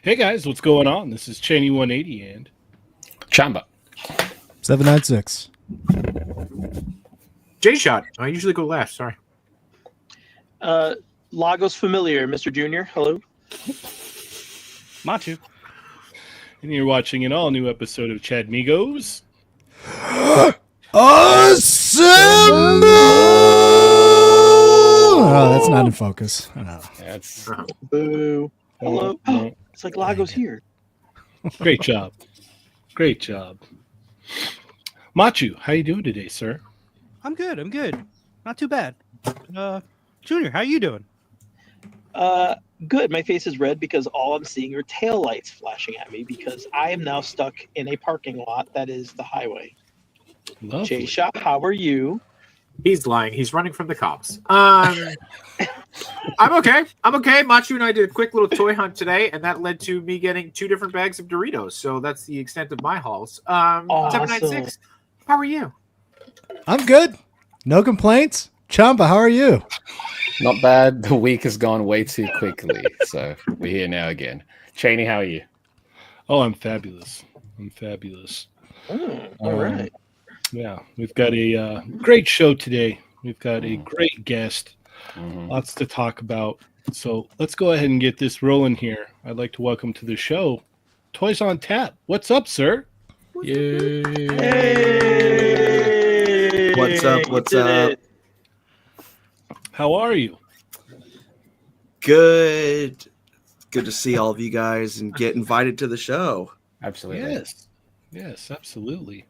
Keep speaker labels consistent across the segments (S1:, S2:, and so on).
S1: Hey guys, what's going on? This is Cheynee180 and
S2: Chamba.
S3: 796.
S4: Jshot. I usually go last. Sorry.
S5: Lago's familiar, Mr. Junior. Hello.
S1: Machu. And you're watching an all-new episode of Chatmigos.
S3: Awesome! Oh, that's not in focus. Oh.
S2: That's
S5: Boo. Hello. It's like Lago's here.
S1: Great job. Great job. Machu, how you doing today, sir?
S6: I'm good. Not too bad. Junior, how you doing?
S5: Good. My face is red because all I'm seeing are tail lights flashing at me because I am now stuck in a parking lot that is the highway.
S1: Lovely.
S5: Jshot, how are you?
S4: He's lying. He's running from the cops. I'm okay. Machu and I did a quick little toy hunt today, and that led to me getting 2 different bags of Doritos. So that's the extent of my hauls.
S5: Awesome.
S4: 796. How are you?
S3: I'm good. No complaints. Chamba, how are you?
S2: not bad. The week has gone way too quickly, so we're here now again. Cheynee, how are you?
S1: Oh, I'm fabulous.
S5: All right.
S1: Yeah, we've got a great show today. We've got a great guest. Lots to talk about. So let's go ahead and get this rolling here. I'd like to welcome to the show Toys on Tap. What's up, sir?
S2: Yay.
S5: Hey!
S7: What's up? What's up?
S1: How are you?
S7: Good. Good to see all of you guys and get invited to the show.
S2: Absolutely.
S1: Yes, absolutely.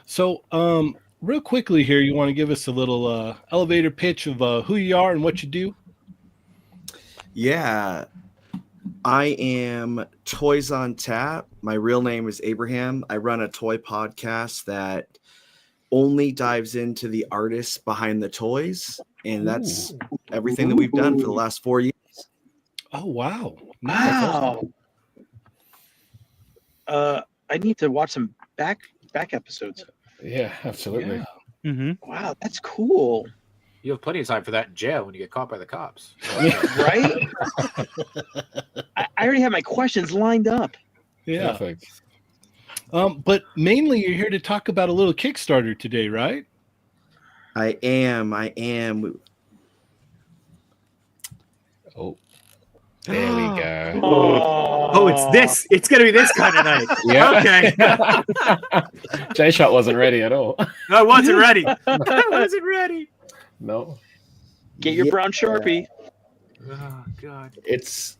S1: So, real quickly here, you want to give us a little elevator pitch of who you are and what you do?
S7: Yeah. I am Toys on Tap. My real name is Abraham. I run a toy podcast that only dives into the artists behind the toys, and that's everything that we've done for the last 4 years.
S1: Oh, wow.
S5: Wow. I need to watch some back episodes.
S2: Yeah, absolutely.
S1: Yeah.
S6: Mm-hmm.
S5: Wow, that's cool.
S4: You have plenty of time for that in jail when you get caught by the cops.
S5: Right? I already have my questions lined up.
S1: Yeah.
S2: Perfect.
S1: But mainly you're here to talk about a little Kickstarter today, right?
S7: I am.
S2: Oh, there we go.
S4: Oh, it's this. It's going to be this kind of night.
S2: Yeah.
S4: Okay.
S2: Jshot wasn't ready at all.
S4: I wasn't ready.
S2: No.
S5: Get your brown Sharpie.
S4: Oh, God.
S7: It's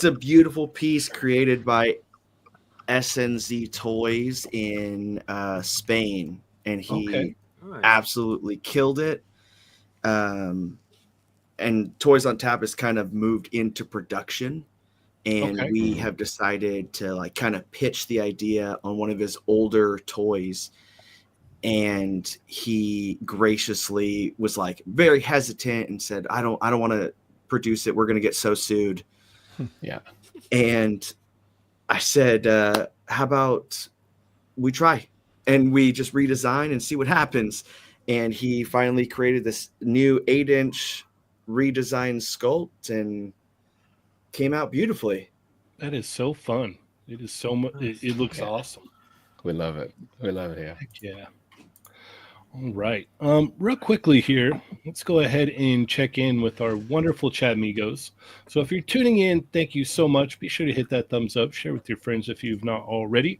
S7: a beautiful piece created by SNZ Toys in Spain, and he absolutely killed it. and Toys on Tap has kind of moved into production, and
S1: Okay.
S7: we have decided to like kind of pitch the idea on one of his older toys. And he graciously was like very hesitant and said, I don't want to produce it. We're going to get so sued.
S2: Yeah.
S7: And I said, how about we try and we just redesign and see what happens. And he finally created this new 8-inch redesigned sculpt and came out beautifully.
S1: That is so fun. It is so much. It looks awesome.
S2: We love it. We love it here.
S1: Heck yeah. All right. Real quickly here, let's go ahead and check in with our wonderful Chatmigos. So if you're tuning in, thank you so much. Be sure to hit that thumbs up, share with your friends if you've not already.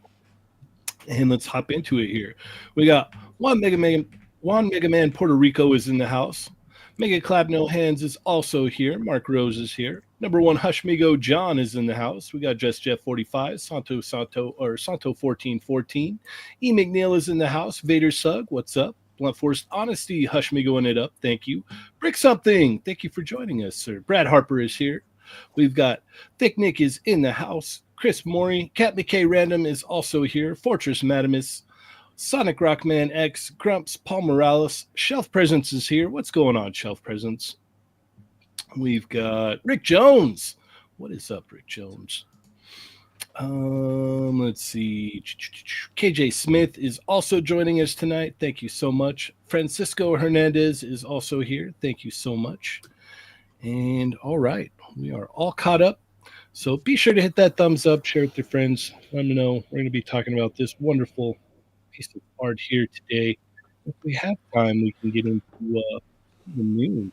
S1: And let's hop into it here. We got Juan Mega Man Puerto Rico is in the house. Mega Clap No Hands is also here. Mark Rose is here. Number 1 Hushmigo John is in the house. We got Just Jeff 45, Santo 1414. E McNeil is in the house. Vader Sug, what's up? Blunt Force Honesty, Hushmigoing it up. Thank you. Brick Something, thank you for joining us, sir. Brad Harper is here. We've got Thick Nick is in the house. Chris Maury, Cat McKay Random is also here. Fortress Madamus, Sonic Rockman X, Grumps, Paul Morales. Shelf Presence is here. What's going on, Shelf Presence? We've got Rick Jones. What is up, Rick Jones? Let's see. KJ Smith is also joining us tonight. Thank you so much. Francisco Hernandez is also here. Thank you so much. And all right, we are all caught up. So be sure to hit that thumbs up, share with your friends. Let me know. We're going to be talking about this wonderful piece of art here today. If we have time, we can get into the news.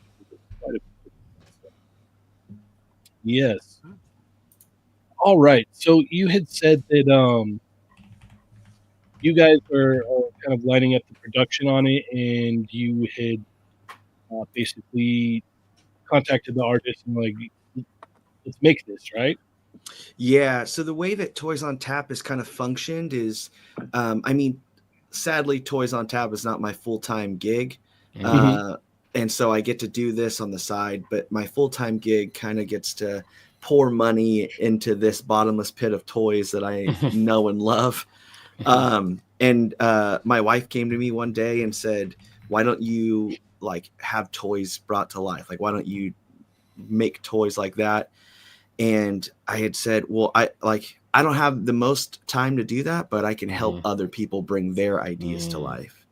S1: Yes. All right. So you had said that you guys are kind of lining up the production on it, and you had basically contacted the artist and like, let's make this, right?
S7: Yeah. So the way that Toys on Tap has kind of functioned is, I mean, sadly, Toys on Tap is not my full-time gig. And so I get to do this on the side, but my full-time gig kind of gets to pour money into this bottomless pit of toys that I know and love. And my wife came to me one day and said, why don't you like have toys brought to life? Like, why don't you make toys like that? And I had said, well, I don't have the most time to do that, but I can help other people bring their ideas to life.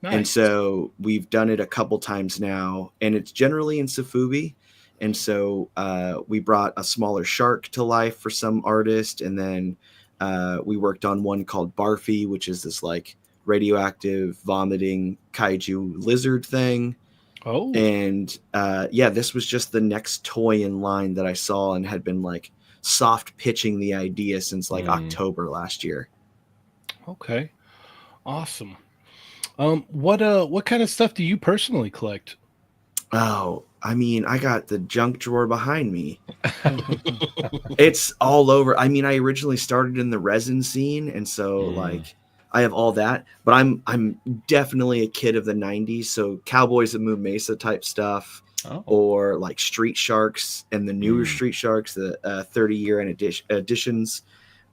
S1: Nice.
S7: And so we've done it a couple times now, and it's generally in Sofubi. And so we brought a smaller shark to life for some artist. And then we worked on one called Barfy, which is this like radioactive vomiting kaiju lizard thing.
S1: Oh.
S7: And yeah, this was just the next toy in line that I saw and had been like soft pitching the idea since like October last year.
S1: Okay. Awesome. What kind of stuff do you personally collect?
S7: Oh, I mean, I got the junk drawer behind me. It's all over. I mean, I originally started in the resin scene, and so like I have all that, but I'm definitely a kid of the 90s, so Cowboys of Moon Mesa type stuff, or like Street Sharks and the newer Street Sharks, the 30-year editions.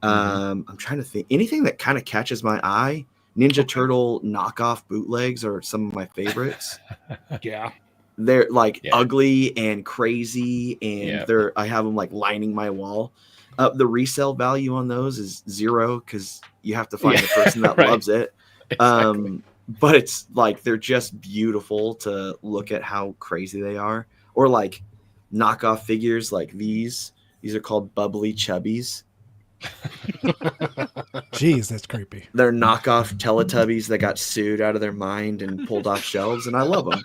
S7: I'm trying to think anything that kind of catches my eye. Ninja Turtle knockoff bootlegs are some of my favorites.
S1: Yeah.
S7: They're like ugly and crazy, and I have them like lining my wall. The resale value on those is 0 because you have to find the person that loves it. Exactly. But it's like they're just beautiful to look at how crazy they are. Or like knockoff figures like these. These are called Bubbly Chubbies.
S3: Jeez, that's creepy.
S7: They're knockoff Teletubbies that got sued out of their mind and pulled off shelves, and I love them.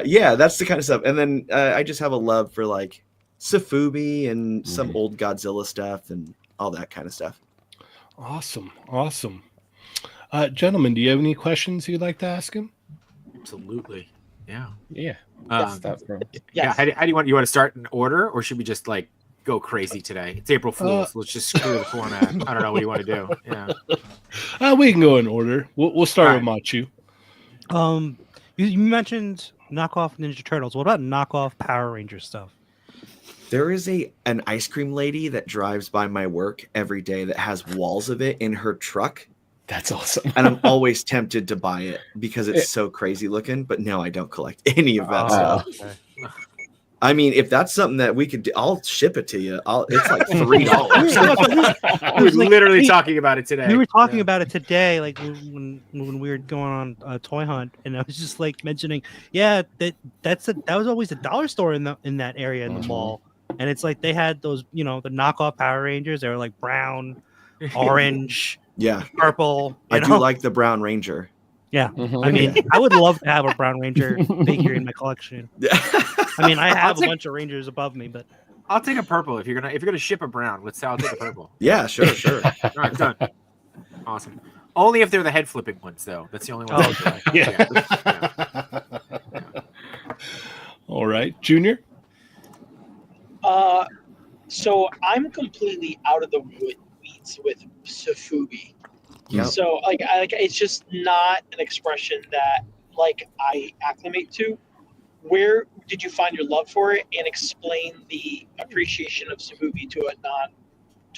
S7: Yeah, that's the kind of stuff. And then I just have a love for like Sofubi and some old Godzilla stuff and all that kind of stuff.
S1: Awesome. Gentlemen, do you have any questions you'd like to ask him?
S4: Absolutely. Yeah.
S2: Yeah.
S4: How do you want to start in order, or should we just like go crazy today? It's April Fool's. Let's just screw the format. I don't know. What do you want to do? Yeah.
S1: We can go in order. We'll start with Machu.
S6: You mentioned knockoff Ninja Turtles. What about knockoff Power Ranger stuff?
S7: There is an ice cream lady that drives by my work every day that has walls of it in her truck.
S2: That's awesome.
S7: And I'm always tempted to buy it because it's so crazy looking. But no, I don't collect any of that stuff.
S6: Okay.
S7: I mean, if that's something that we could do, I'll ship it to you. It's like $3.
S4: I was literally talking about it today.
S6: We were talking about it today, like when we were going on a toy hunt, and I was just like mentioning, that was always a dollar store in that area in the mall, and it's like they had those, the knockoff Power Rangers. They were like brown, orange, purple.
S7: I do like the Brown Ranger.
S6: Yeah, I mean, I would love to have a Brown Ranger figure in my collection. I mean, I have a bunch of Rangers above me, but
S4: I'll take a purple if you're gonna ship a brown. Let's say I'll take a purple.
S7: Yeah, sure.
S4: All right, done. Awesome. Only if they're the head flipping ones, though. That's the only one.
S1: Yeah. All right, Junior.
S5: So I'm completely out of the weeds with Safubi.
S7: Yep.
S5: So it's just not an expression that I acclimate to. Where did you find your love for it, and explain the appreciation of Safubi to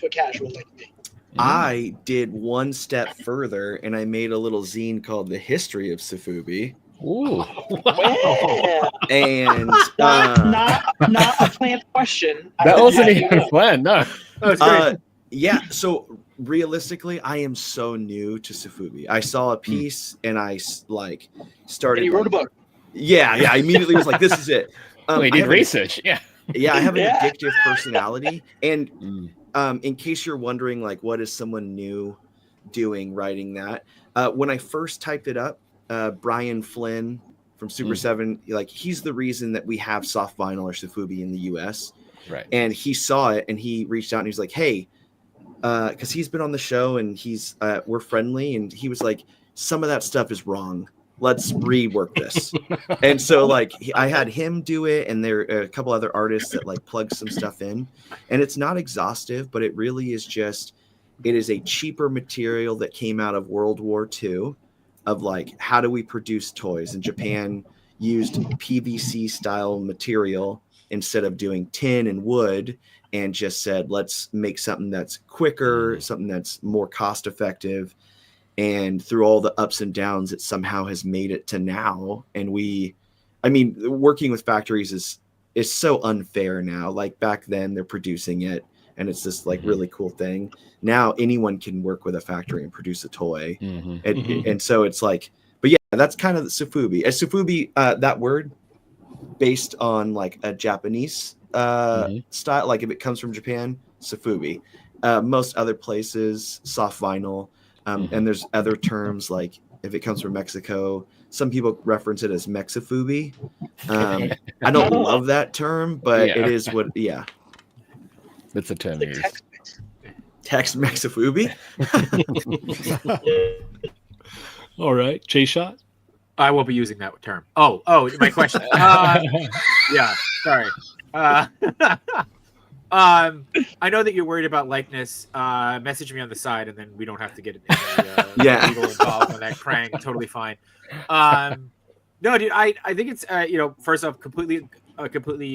S5: a casual like me?
S7: I did one step further, and I made a little zine called "The History of Safubi."
S2: Ooh.
S5: Yeah.
S7: And
S5: not a planned question.
S2: That wasn't even planned. No.
S4: That's great.
S7: Yeah. So realistically, I am so new to Safubi. I saw a piece and I started.
S5: And he wrote a book.
S7: Yeah. I immediately was like, "This is it."
S2: We did research. Yeah.
S7: Yeah, I have an addictive personality, and in case you're wondering, what is someone new doing writing that? When I first typed it up, Brian Flynn from Super 7, he's the reason that we have soft vinyl or Safubi in the US.
S2: Right.
S7: And he saw it and he reached out and he was like, "Hey," because he's been on the show and we're friendly, and he was like, "Some of that stuff is wrong. Let's rework this." And so I had him do it, and there are a couple other artists that plug some stuff in, and it's not exhaustive, but it really is it is a cheaper material that came out of World War II of how do we produce toys, and Japan used PVC style material instead of doing tin and wood, and just said, let's make something that's quicker, something that's more cost effective. And through all the ups and downs, it somehow has made it to now. And working with factories is so unfair now. Back then they're producing it and it's this really cool thing. Now anyone can work with a factory and produce a toy. And so it's but yeah, that's kind of the Safubi. Safubi, that word based on a Japanese style, if it comes from Japan, Safubi. Most other places, soft vinyl. And there's other terms, if it comes from Mexico, some people reference it as Mexifubi. I don't love that term, but it is what,
S2: It's a term used.
S7: Text Mexifubi.
S1: All right, Jshot.
S4: I won't be using that term. Oh, my question. Yeah, sorry. I know that you're worried about likeness. Message me on the side, and then we don't have to get legal involved on that. Krang, totally fine. No, dude, I think it's first off, completely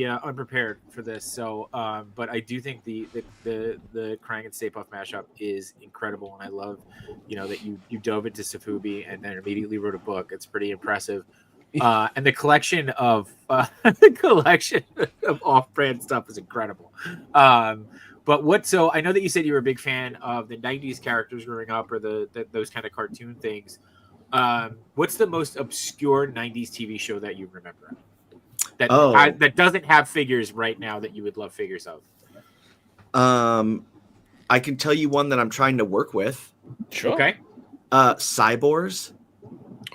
S4: unprepared for this. So, but I do think the Krang and Stay Puft mashup is incredible, and I love that you dove into Safubi and then immediately wrote a book. It's pretty impressive. And the collection of off-brand stuff is incredible. But so I know that you said you were a big fan of the 90s characters growing up, or those kind of cartoon things. What's the most obscure 90s TV show that you remember that doesn't have figures right now that you would love figures of?
S7: I can tell you one that I'm trying to work with.
S2: Sure.
S4: Okay.
S7: Cyborgs.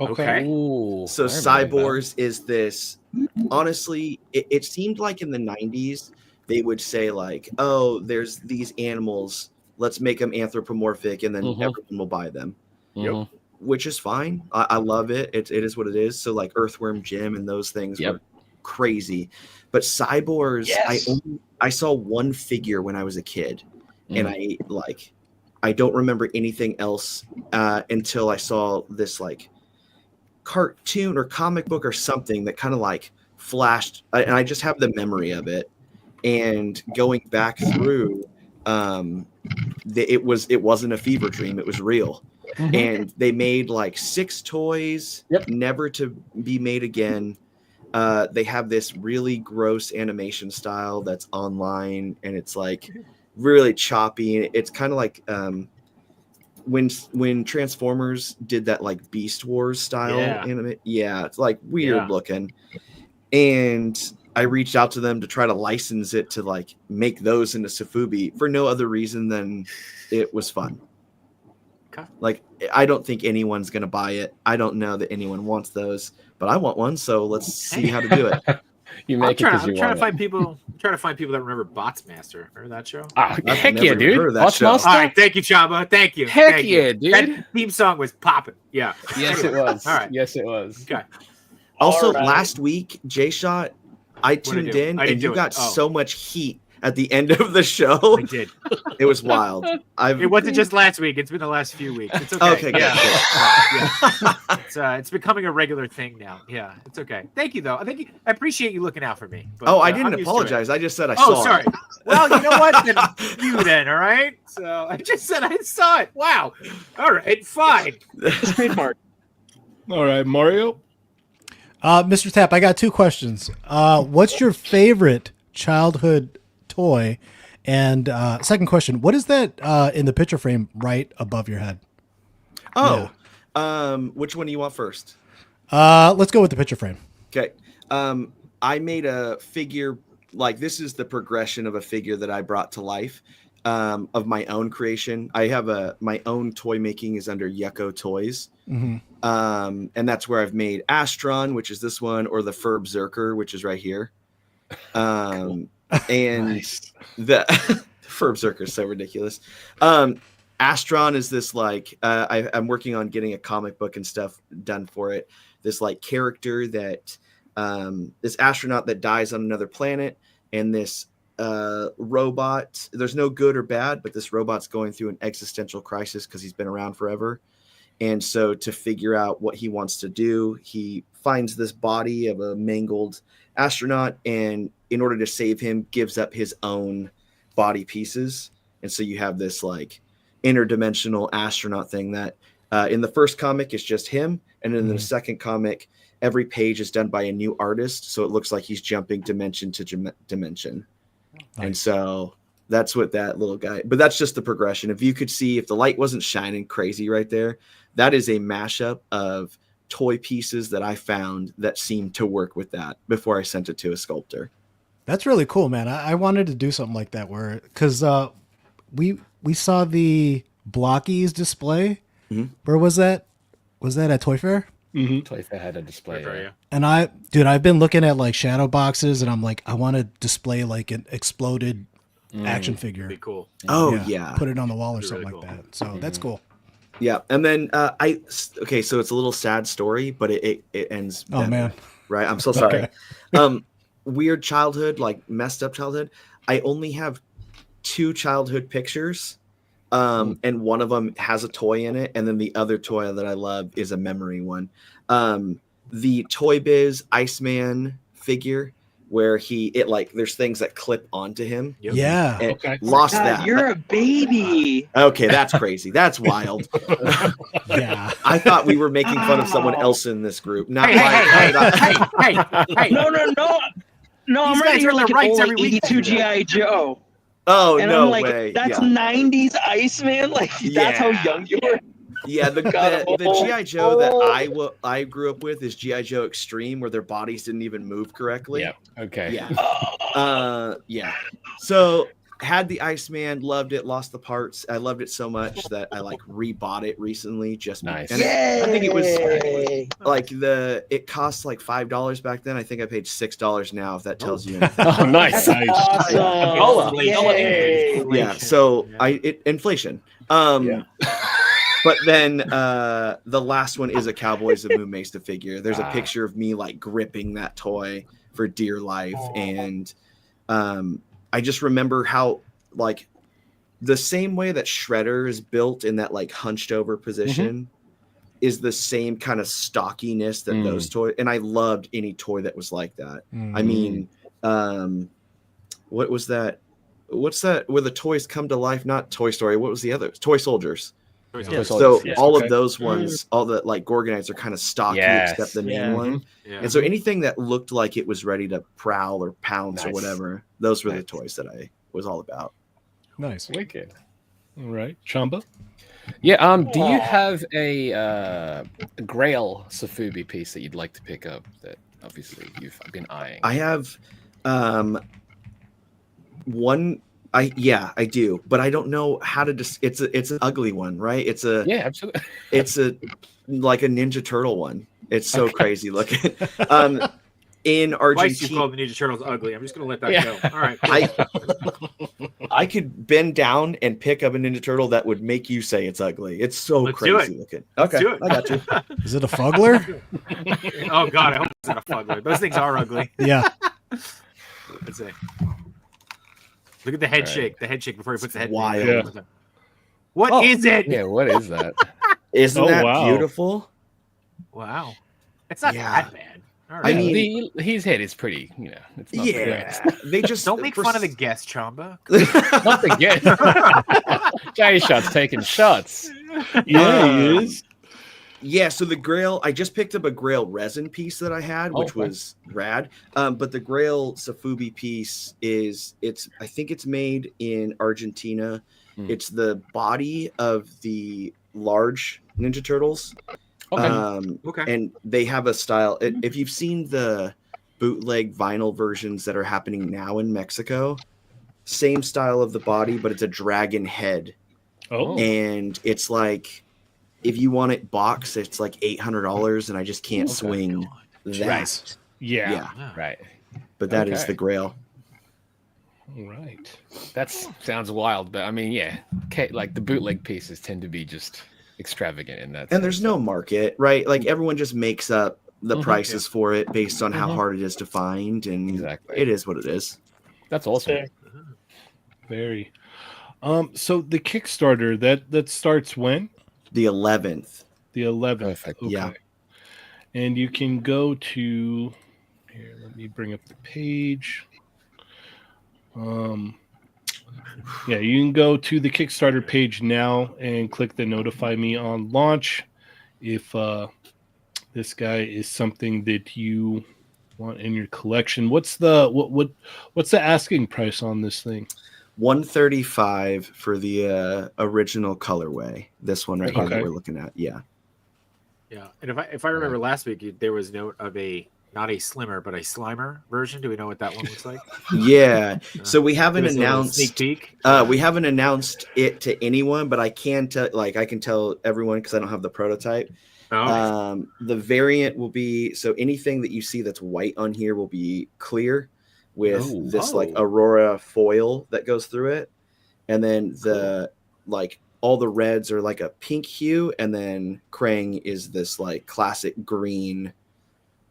S1: Okay.
S2: Ooh,
S7: So Cyborgs is this, honestly, it seemed like in the 90s, they would say there's these animals, let's make them anthropomorphic, and then everyone will buy them.
S2: Yep.
S7: Which is fine. I love it. It is what it is. So Earthworm Jim and those things were crazy. But Cyborgs, I saw one figure when I was a kid, and I don't remember anything else until I saw this cartoon or comic book or something that kind of like flashed, and I just have the memory of it. And going back through, it wasn't a fever dream; it was real.
S2: Mhm.
S7: And they made like 6 toys,
S2: Yep.
S7: never to be made again. They have this really gross animation style that's online, and it's like really choppy. It's kind of like when Transformers did that like Beast Wars style anime. Yeah, it's like weird looking. And I reached out to them to try to license it to like make those into Sofubi for no other reason than it was fun.
S4: Okay.
S7: Like, I don't think anyone's gonna buy it. I don't know that anyone wants those, but I want one. So let's see how to do it.
S2: You make it because you
S4: I'm trying
S2: want
S4: to find people. I'm trying to find people that remember Bots Master. Remember that show?
S2: Ah,
S7: I've
S2: heck
S7: never
S2: yeah, dude.
S7: heard of that
S2: Bots
S7: show.
S2: Master?
S4: All right, thank you, Chamba. Thank you.
S2: Heck
S4: Thank
S2: yeah,
S4: you.
S2: dude.
S4: That theme song was popping. Yeah.
S2: Yes, it was.
S4: All right.
S2: Yes, it was.
S4: Okay.
S7: Also,
S5: All right.
S7: last week, Jshot, I tuned
S4: do?
S7: in
S4: I didn't
S7: and
S4: do
S7: you
S4: it.
S7: got
S4: Oh.
S7: so much heat at the end of the show.
S4: I did.
S7: It was wild.
S4: It wasn't just last week. It's been the last few weeks. It's okay.
S7: Okay, good,
S4: Yeah. It's becoming a regular thing now. Yeah, it's okay. Thank you, though. I appreciate you looking out for me. But,
S7: Oh, I
S4: I'm
S7: didn't
S4: used to it.
S7: apologize. I just said I
S4: Oh,
S7: saw
S4: sorry.
S7: it.
S4: Well, you know what? Then you then, all right? So I just said I saw it. Wow. All right, fine.
S5: Trademark.
S1: All right, Mario.
S3: Mr. Tap, I got 2 questions. What's your favorite childhood toy? And second question, what is that in the picture frame right above your head?
S7: Oh, which one do you want first?
S3: Let's go with the picture frame.
S7: Okay. I made a figure, like this is the progression of a figure that I brought to life, of my own creation. I have my own toy making is under Yucko Toys.
S3: Mm-hmm.
S7: And that's where I've made Astron, which is this one, or the Ferb Zerker, which is right here. And
S1: Nice.
S7: the Ferb Zerker is so ridiculous. Astron is this like I'm working on getting a comic book and stuff done for it. This like character that this astronaut that dies on another planet, and this robot. There's no good or bad, but this robot's going through an existential crisis because he's been around forever. And so to figure out what he wants to do, he finds this body of a mangled astronaut, and in order to save him, gives up his own body pieces. And so you have this like interdimensional astronaut thing that in the first comic is just him. And in the second comic, every page is done by a new artist. So it looks like he's jumping dimension to dimension.
S3: Nice.
S7: And so that's what that little guy, but that's just the progression. If you could see, if the light wasn't shining crazy right there, that is a mashup of toy pieces that I found that seemed to work with that before I sent it to a sculptor.
S3: That's really cool, man. I wanted to do something like that because we saw the Blockies display.
S7: Mhm.
S3: Where was that? Was that at Toy Fair?
S1: Mm-hmm.
S2: Toy Fair had a display.
S4: Right, yeah.
S3: And I've been looking at like shadow boxes, and I'm like, I want to display like an exploded action figure.
S4: Be cool.
S7: Oh yeah.
S3: Put it on the wall or
S4: That'd be
S3: something
S4: really
S3: like that. So that's cool.
S7: Yeah. And then okay, so it's a little sad story, but it ends
S3: Oh
S7: better,
S3: man.
S7: right? I'm so sorry.
S3: Okay.
S7: Weird childhood, like messed up childhood. I only have 2 childhood pictures. And one of them has a toy in it, and then the other toy that I love is a memory one. The Toy Biz Iceman figure, where there's things that clip onto him.
S4: Yep.
S3: Yeah.
S7: And
S1: Okay.
S7: lost
S5: God,
S7: that.
S5: you're a baby.
S7: Okay, that's crazy. That's wild.
S3: Yeah.
S7: I thought we were making fun of someone else in this group. Not
S4: Hey, hey.
S5: No. No, I'm
S4: These
S5: ready
S4: guys
S5: to hear
S4: earn
S5: like
S4: their
S5: an
S4: rights
S5: old
S4: every week.
S5: 82 GI Joe.
S7: Oh,
S5: And
S7: no
S5: I'm like,
S7: way.
S5: that's
S7: Yeah.
S5: 90s Iceman. Like that's how young you were.
S7: Yeah, the GI Joe that I grew up with is GI Joe Extreme, where their bodies didn't even move correctly.
S2: Yeah. Okay.
S7: Yeah. Yeah. So had the Iceman, loved it, lost the parts. I loved it so much that I like rebought it recently. Just
S2: Nice.
S7: and I think it was like it cost like $5 back then. I think I paid $6 now. If that tells you anything.
S2: Oh, nice.
S5: That's awesome.
S2: Holla.
S5: Yay.
S7: Yeah. So inflation. But then the last one is a Cowboys of Moon Mesa figure. There's a picture of me like gripping that toy for dear life, and I just remember how like the same way that Shredder is built in that like hunched over position is the same kind of stockiness that those toys. And I loved any toy that was like that. I mean, what was that? What's that? Where the toys come to life? Not Toy Story. What was the other? Toy Soldiers. So all of those ones, all the like Gorgonites are kind of stocky, except the main one. And so anything that looked like it was ready to prowl or pounce or whatever, those were the toys that I was all about.
S3: Nice.
S2: Wicked.
S1: All right, Chamba.
S2: Yeah. Do you have a Grail Safubi piece that you'd like to pick up that obviously you've been eyeing?
S7: I have one. I do, but I don't know how to it's an ugly one, right? It's a
S2: absolutely.
S7: It's like a Ninja Turtle one. It's so crazy looking. In Argentina,
S4: you called the Ninja Turtles ugly. I'm just gonna let that go. All right.
S7: I could bend down and pick up a Ninja Turtle that would make you say it's ugly. It's so crazy looking. Okay, I got you.
S3: Is it a Fuggler?
S4: Oh God, I hope it's not a Fuggler. Those things are ugly.
S3: Yeah.
S4: Let's see. Look at the head shake. The head shake before he puts the head.
S7: Wild.
S4: Yeah. What is it?
S2: Yeah, what is that?
S7: Isn't that beautiful?
S4: Wow. It's not that bad. All right.
S2: I mean, his head is pretty, it's not
S7: they just
S4: don't make fun of the guest, Chamba.
S2: Not the guest. Jshot's taking shots.
S1: Yeah, he is.
S7: Yeah, so the Grail, I just picked up a Grail resin piece that I had, which was rad. But the Grail Safubi piece I think it's made in Argentina. It's the body of the large Ninja Turtles. And they have a style. If you've seen the bootleg vinyl versions that are happening now in Mexico, same style of the body, but it's a dragon head. And it's like, if you want it box, it's like $800, and I just can't swing that.
S2: Right.
S1: Yeah.
S2: Right.
S7: But that is the Grail.
S1: All right.
S2: That sounds wild, but I mean, like the bootleg pieces tend to be just extravagant in that.
S7: And there's no market, right? Like everyone just makes up the prices for it based on how hard it is to find, and it is what it is.
S2: That's awesome.
S1: Very. So the Kickstarter that starts when?
S7: The 11th.
S1: The 11th.
S2: Perfect.
S1: Okay.
S7: Yeah.
S1: And you can go to here. Let me bring up the page. Yeah, you can go to the Kickstarter page now and click the notify me on launch if this guy is something that you want in your collection. What's the asking price on this thing?
S7: $135 for the original colorway. This one right here that we're looking at. Yeah.
S4: Yeah. And if I remember last week, there was note of not a slimmer, but a slimer version. Do we know what that one looks like?
S7: Yeah. So we haven't announced
S4: sneak peek.
S7: We haven't announced it to anyone, but I can tell everyone because I don't have the prototype. The variant will be, so anything that you see that's white on here will be clear with this like Aurora foil that goes through it. And then all the reds are like a pink hue, and then Krang is this like classic green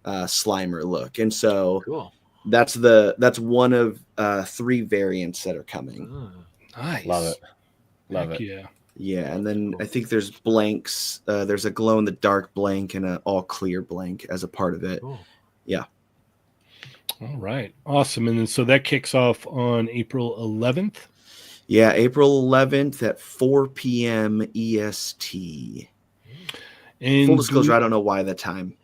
S7: Slimer look. And so that's one of 3 variants that are coming.
S1: Nice.
S2: Love it.
S7: Yeah, and then I think there's blanks. There's a glow in the dark blank and an all clear blank as a part of it. Yeah.
S1: All right. Awesome. And then so that kicks off on April 11th.
S7: Yeah, April 11th at 4 p.m. EST.
S1: And
S7: full disclosure, I don't know why the time.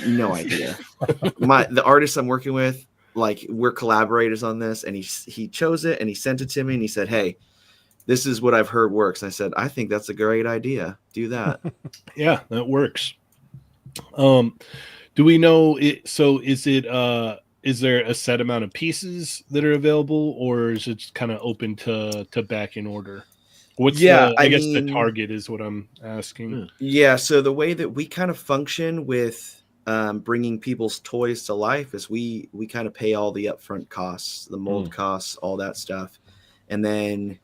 S7: No idea. The artist I'm working with, like, we're collaborators on this, and he chose it and he sent it to me and he said, "Hey, this is what I've heard works." And I said, "I think that's a great idea. Do that."
S1: Yeah, that works. Do we know it? So is there a set amount of pieces that are available, or is it kind of open to back in order? What's I guess the target is what I'm asking.
S7: Yeah. So the way that we kind of function with bringing people's toys to life is we kind of pay all the upfront costs, the mold costs, all that stuff. And then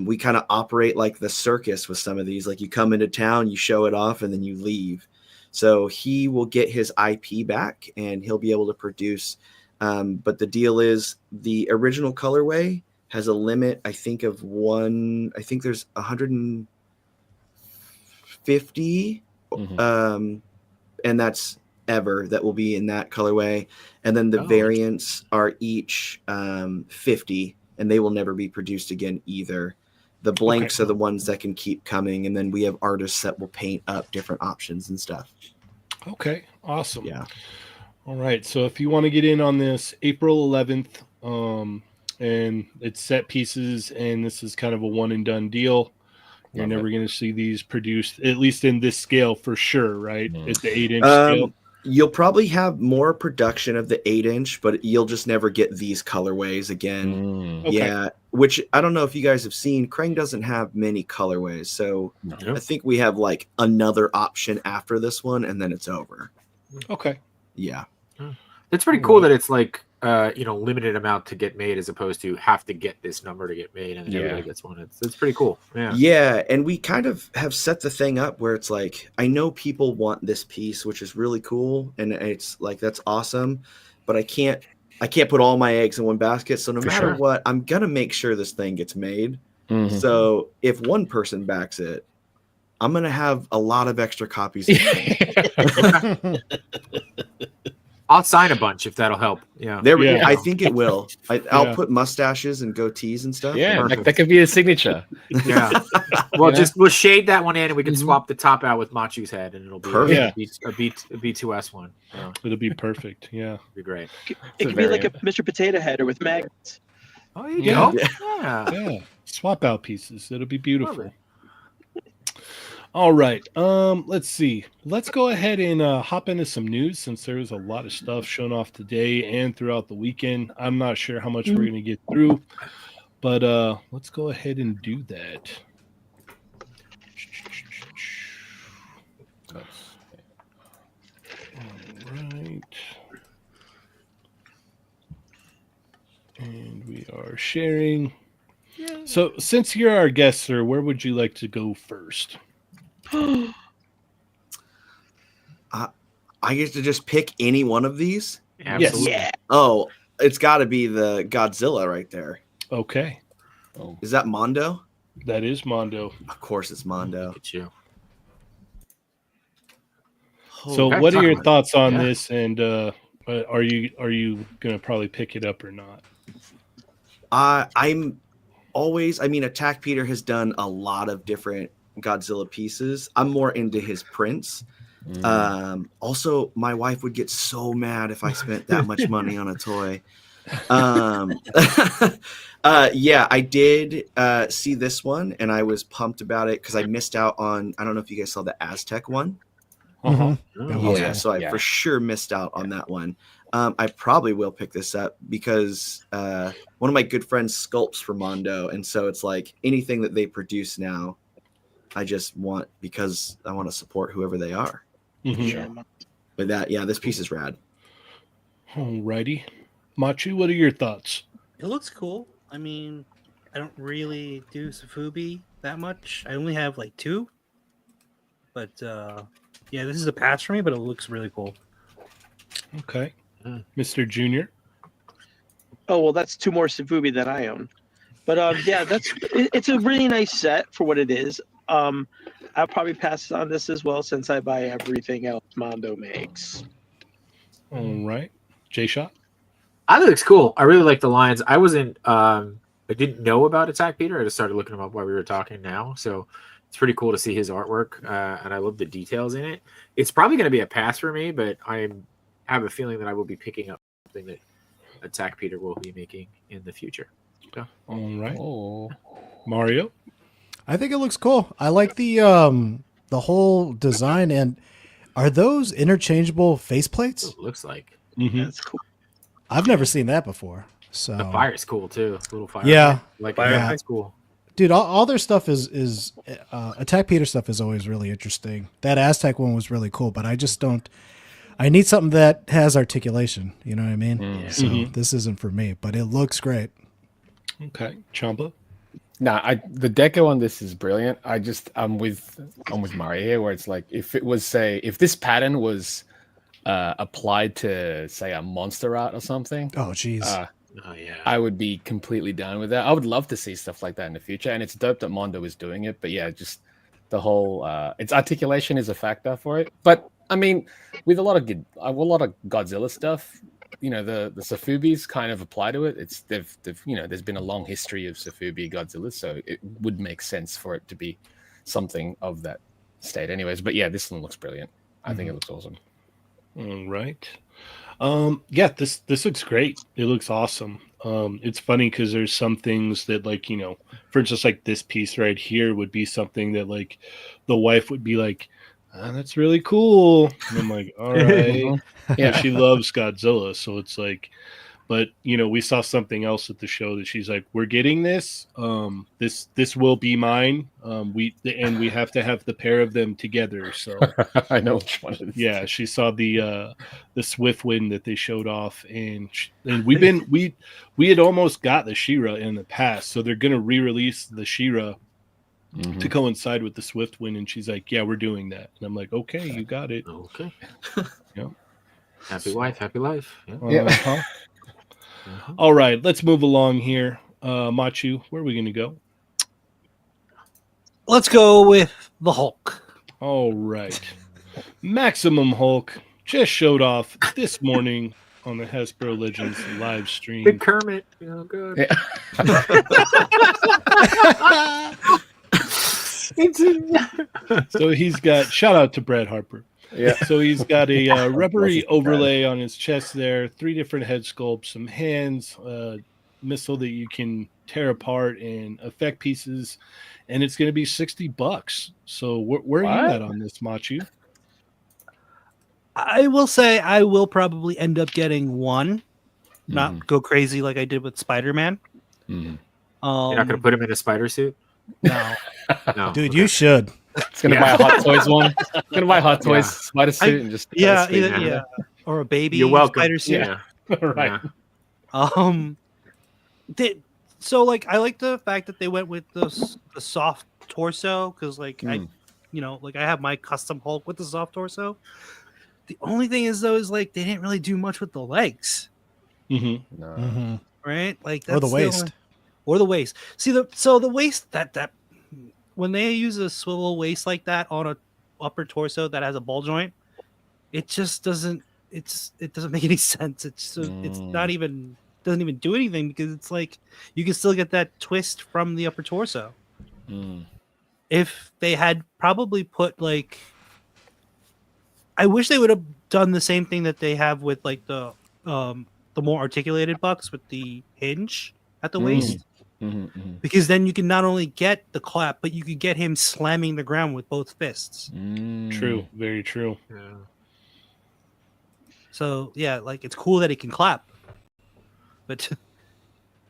S7: we kind of operate like the circus with some of these. Like, you come into town, you show it off, and then you leave. So he will get his IP back and he'll be able to produce. But the deal is the original colorway has a limit, I think, of one. I think there's 150 and that's ever that will be in that colorway. And then the variants are each 50, and they will never be produced again either. The blanks are the ones that can keep coming, and then we have artists that will paint up different options and stuff.
S1: Okay, awesome.
S7: Yeah.
S1: All right, so if you want to get in on this, April 11th, and it's set pieces, and this is kind of a one and done deal. You're never going to see these produced, at least in this scale for sure, right? At the 8-inch scale.
S7: You'll probably have more production of the 8-inch, but you'll just never get these colorways again. Yeah, which I don't know if you guys have seen. Krang doesn't have many colorways, so I think we have like another option after this one, and then it's over.
S1: Okay.
S7: Yeah.
S4: It's pretty cool that it's like limited amount to get made as opposed to have to get this number to get made and then everybody gets one. It's pretty cool. Yeah,
S7: and we kind of have set the thing up where it's like, I know people want this piece, which is really cool, and it's like that's awesome, but I can't put all my eggs in one basket. So no matter what, I'm gonna make sure this thing gets made. So if one person backs it, I'm gonna have a lot of extra copies.
S4: I'll sign a bunch if that'll help. Yeah,
S7: I think it will. I'll put mustaches and goatees and stuff.
S2: Yeah, that could be a signature.
S4: Yeah. Well, we'll shade that one in, and we can swap the top out with Machu's head, and it'll be a B2S one. Yeah.
S1: It'll be perfect. Yeah,
S4: it'll be great.
S5: It could be like a Mr. Potato Head or with magnets.
S4: Oh, there you go.
S1: Yeah. Swap out pieces. It'll be beautiful. All right. Let's see. Let's go ahead and hop into some news, since there's a lot of stuff shown off today and throughout the weekend. I'm not sure how much we're going to get through, but let's go ahead and do that. All right. And we are sharing. So since you're our guest, sir, where would you like to go first?
S7: I get to just pick any one of these?
S4: Absolutely.
S5: Yeah.
S7: Oh, it's got to be the Godzilla right there.
S1: Okay.
S7: Is that Mondo?
S1: That is Mondo.
S7: Of course it's Mondo.
S4: Look at you.
S1: So what are your thoughts on this, and are you going to probably pick it up or not?
S7: I'm always, Attack Peter has done a lot of different Godzilla pieces. I'm more into his prints. Also, my wife would get so mad if I spent that much money on a toy. I did see this one, and I was pumped about it because I missed out on, I don't know if you guys saw the Aztec one. So I for sure missed out on that one. I probably will pick this up because one of my good friends sculpts for Mondo, and so it's like anything that they produce now, I just want, because I want to support whoever they are. But this piece is rad.
S1: Alrighty. Machu, what are your thoughts?
S6: It looks cool. I don't really do Sofubi that much. I only have like 2. But this is a pass for me, but it looks really cool.
S1: Okay. Mr. Junior.
S5: Oh, well, that's 2 more Sofubi that I own. But it's a really nice set for what it is. I'll probably pass on this as well, since I buy everything else Mondo makes.
S1: All right. Jshot?
S4: I think it's cool. I really like the lines. I didn't know about Attack Peter. I just started looking him up while we were talking now. So it's pretty cool to see his artwork, and I love the details in it. It's probably going to be a pass for me, but I have a feeling that I will be picking up something that Attack Peter will be making in the future. So.
S1: All right. Mario?
S3: I think it looks cool. I like the whole design. And are those interchangeable faceplates?
S4: It looks like.
S5: That's cool.
S3: I've never seen that before. So
S4: the fire is cool too. Little fire.
S3: Yeah.
S4: That's cool.
S3: Dude, all their stuff is Attack Peter stuff is always really interesting. That Aztec one was really cool, but I just don't. I need something that has articulation. You know what I mean? So this isn't for me, but it looks great.
S1: Okay, Chamba.
S2: Nah, the deco on this is brilliant. I'm with Mario here, where it's like if this pattern was applied to, say, a monster art or something.
S3: Oh, geez.
S2: I would be completely down with that. I would love to see stuff like that in the future, and it's dope that Mondo is doing it. But the whole its articulation is a factor for it. But I mean, with a lot of Godzilla stuff, you know, the Safubis kind of apply to it. It's they've you know, there's been a long history of Safubi Godzilla, so it would make sense for it to be something of that state anyways. But yeah, this one looks brilliant. I think it looks awesome.
S1: All right. Yeah, this looks great. It looks awesome. It's funny because there's some things that, like, you know, for instance, like this piece right here would be something that, like, the wife would be like, that's really cool. And I'm like, all right. Yeah, she loves Godzilla, so it's like, but you know, we saw something else at the show that she's like, we're getting this. This will be mine. We have to have the pair of them together. So
S2: I know which one it is.
S1: yeah, she saw the Swift Wind that they showed off, and we had almost got the She-Ra in the past, so they're gonna re-release the She-Ra to coincide with the Swift Wind, and she's like, yeah, we're doing that. And I'm like, okay, you got it.
S4: Okay.
S1: Yeah.
S4: Happy wife, happy life. Yeah.
S1: Uh-huh. All right, let's move along here. Machu, where are we going to go?
S6: Let's go with the Hulk.
S1: All right. Maximum Hulk just showed off this morning on the Hasbro Legends live stream.
S4: Big Kermit. Oh, good.
S2: Yeah.
S1: So he's got, shout out to Brad Harper.
S2: Yeah.
S1: So he's got a rubbery overlay on his chest there, 3 different head sculpts, some hands, missile that you can tear apart and effect pieces, and it's going to be $60. So where are you at on this, Machu?
S6: I will say I will probably end up getting one, not go crazy like I did with Spider-Man.
S4: You're not going to put him in a spider suit?
S6: No.
S4: No.
S3: Dude, you should.
S2: It's gonna buy a Hot Toys one. Gonna buy a Hot Toys spider suit and just
S6: or a baby
S4: You're welcome.
S6: spider suit.
S2: Yeah. Right.
S6: So like I like the fact that they went with the soft torso, because like I have my custom Hulk with the soft torso. The only thing is though is like they didn't really do much with the legs.
S2: No.
S6: Right? Like
S3: Or the waist.
S6: Or the waist. See the waist that when they use a swivel waist like that on a upper torso that has a ball joint, it just doesn't make any sense. It's not even doesn't even do anything, because it's like you can still get that twist from the upper torso. If they had probably put like, I wish they would have done the same thing that they have with like the more articulated bucks with the hinge at the waist. Because then you can not only get the clap, but you could get him slamming the ground with both fists.
S1: True, very true.
S4: Yeah.
S6: So yeah, like it's cool that he can clap, but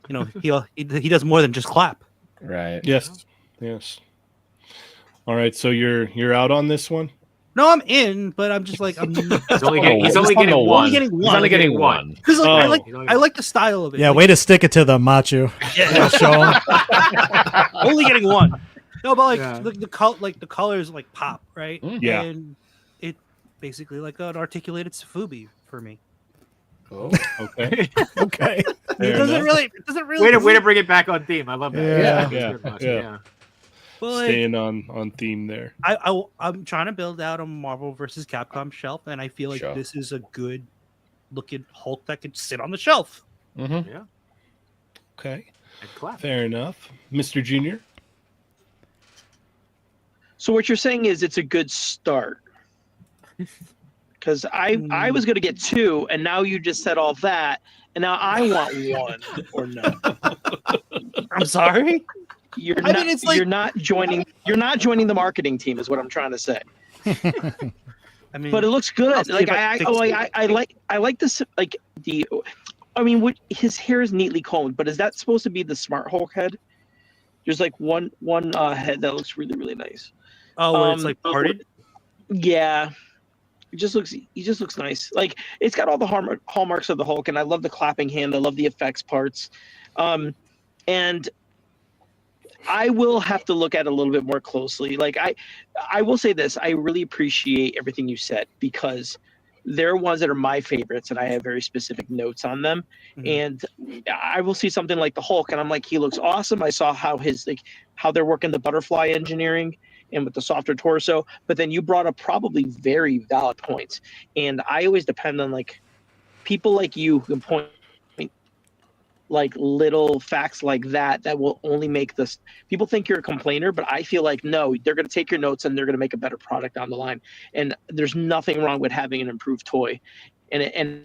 S6: you know he does more than just clap.
S2: Right.
S1: Yes. All right, so you're out on this one?
S6: No, I'm in, but I'm just like
S4: He's only getting one.
S2: He's only getting one.
S6: Because like, I like the style of it.
S3: Yeah,
S6: like,
S3: way to stick it to the Machu.
S6: Yeah,
S3: show 'em.
S6: only getting one. No, but like
S4: Yeah.
S6: the colors like pop, right?
S1: Yeah.
S6: And it basically like an articulated Safubi for me.
S2: Oh.
S1: Okay.
S3: Okay.
S6: It doesn't really.
S4: Way to bring it back on theme. I love that.
S3: Yeah.
S4: That's good, Machu.
S1: Yeah.
S6: But like,
S1: Staying on theme there.
S6: I'm trying to build out a Marvel versus Capcom shelf, and I feel like
S2: Sure.
S6: this is a good looking Hulk that could sit on the shelf.
S4: Yeah.
S1: Okay.
S4: And clap.
S1: Fair enough. Mr. Junior?
S5: So what you're saying is it's a good start. Because I was going to get 2, and now you just said all that, and now I want 1 or no.
S6: I'm sorry.
S5: You're
S6: I
S5: not.
S6: mean, it's like-
S5: you're not joining. You're not joining the marketing team, is what I'm trying to say.
S6: I mean,
S5: But it looks good.
S6: I'll see
S5: Like
S6: if it
S5: I like this. Like the, I mean, his hair is neatly combed, but is that supposed to be the Smart Hulk head? There's like one head that looks really really nice.
S6: where it's like parted.
S5: Yeah, he just looks nice. Like it's got all the hallmarks of the Hulk, and I love the clapping hand. I love the effects parts, and I will have to look at it a little bit more closely. Like I will say this: I really appreciate everything you said, because there are ones that are my favorites, and I have very specific notes on them. And I will see something like the Hulk, and I'm like, he looks awesome. I saw how how they're working the butterfly engineering. and with the softer torso. But then you brought up probably very valid points, and I always depend on like people like you who can point like little facts like that will only make this. People think you're a complainer, but I feel like no, they're going to take your notes and they're going to make a better product down the line. And there's nothing wrong with having an improved toy, and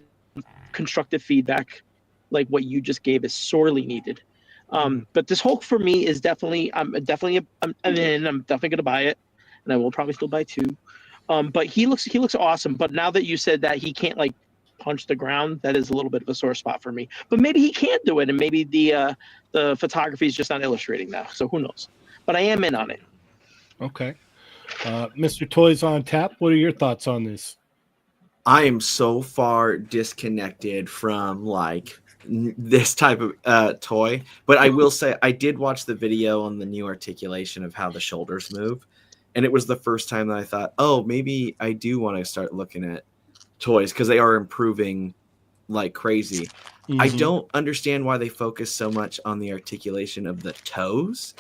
S5: constructive feedback like what you just gave is sorely needed. But this Hulk for me is definitely, I'm definitely going to buy it, and I will probably still buy two. But he looks awesome. But now that you said that he can't like punch the ground, that is a little bit of a sore spot for me. But maybe he can do it, and maybe the photography is just not illustrating that. So who knows? But I am in on it.
S1: Okay. Mr. Toys on Tap, what are your thoughts on this?
S7: I am so far disconnected from like this type of toy, but I will say I did watch the video on the new articulation of how the shoulders move, and it was the first time that I thought, oh, maybe I do want to start looking at toys because they are improving like crazy. I don't understand why they focus so much on the articulation of the toes,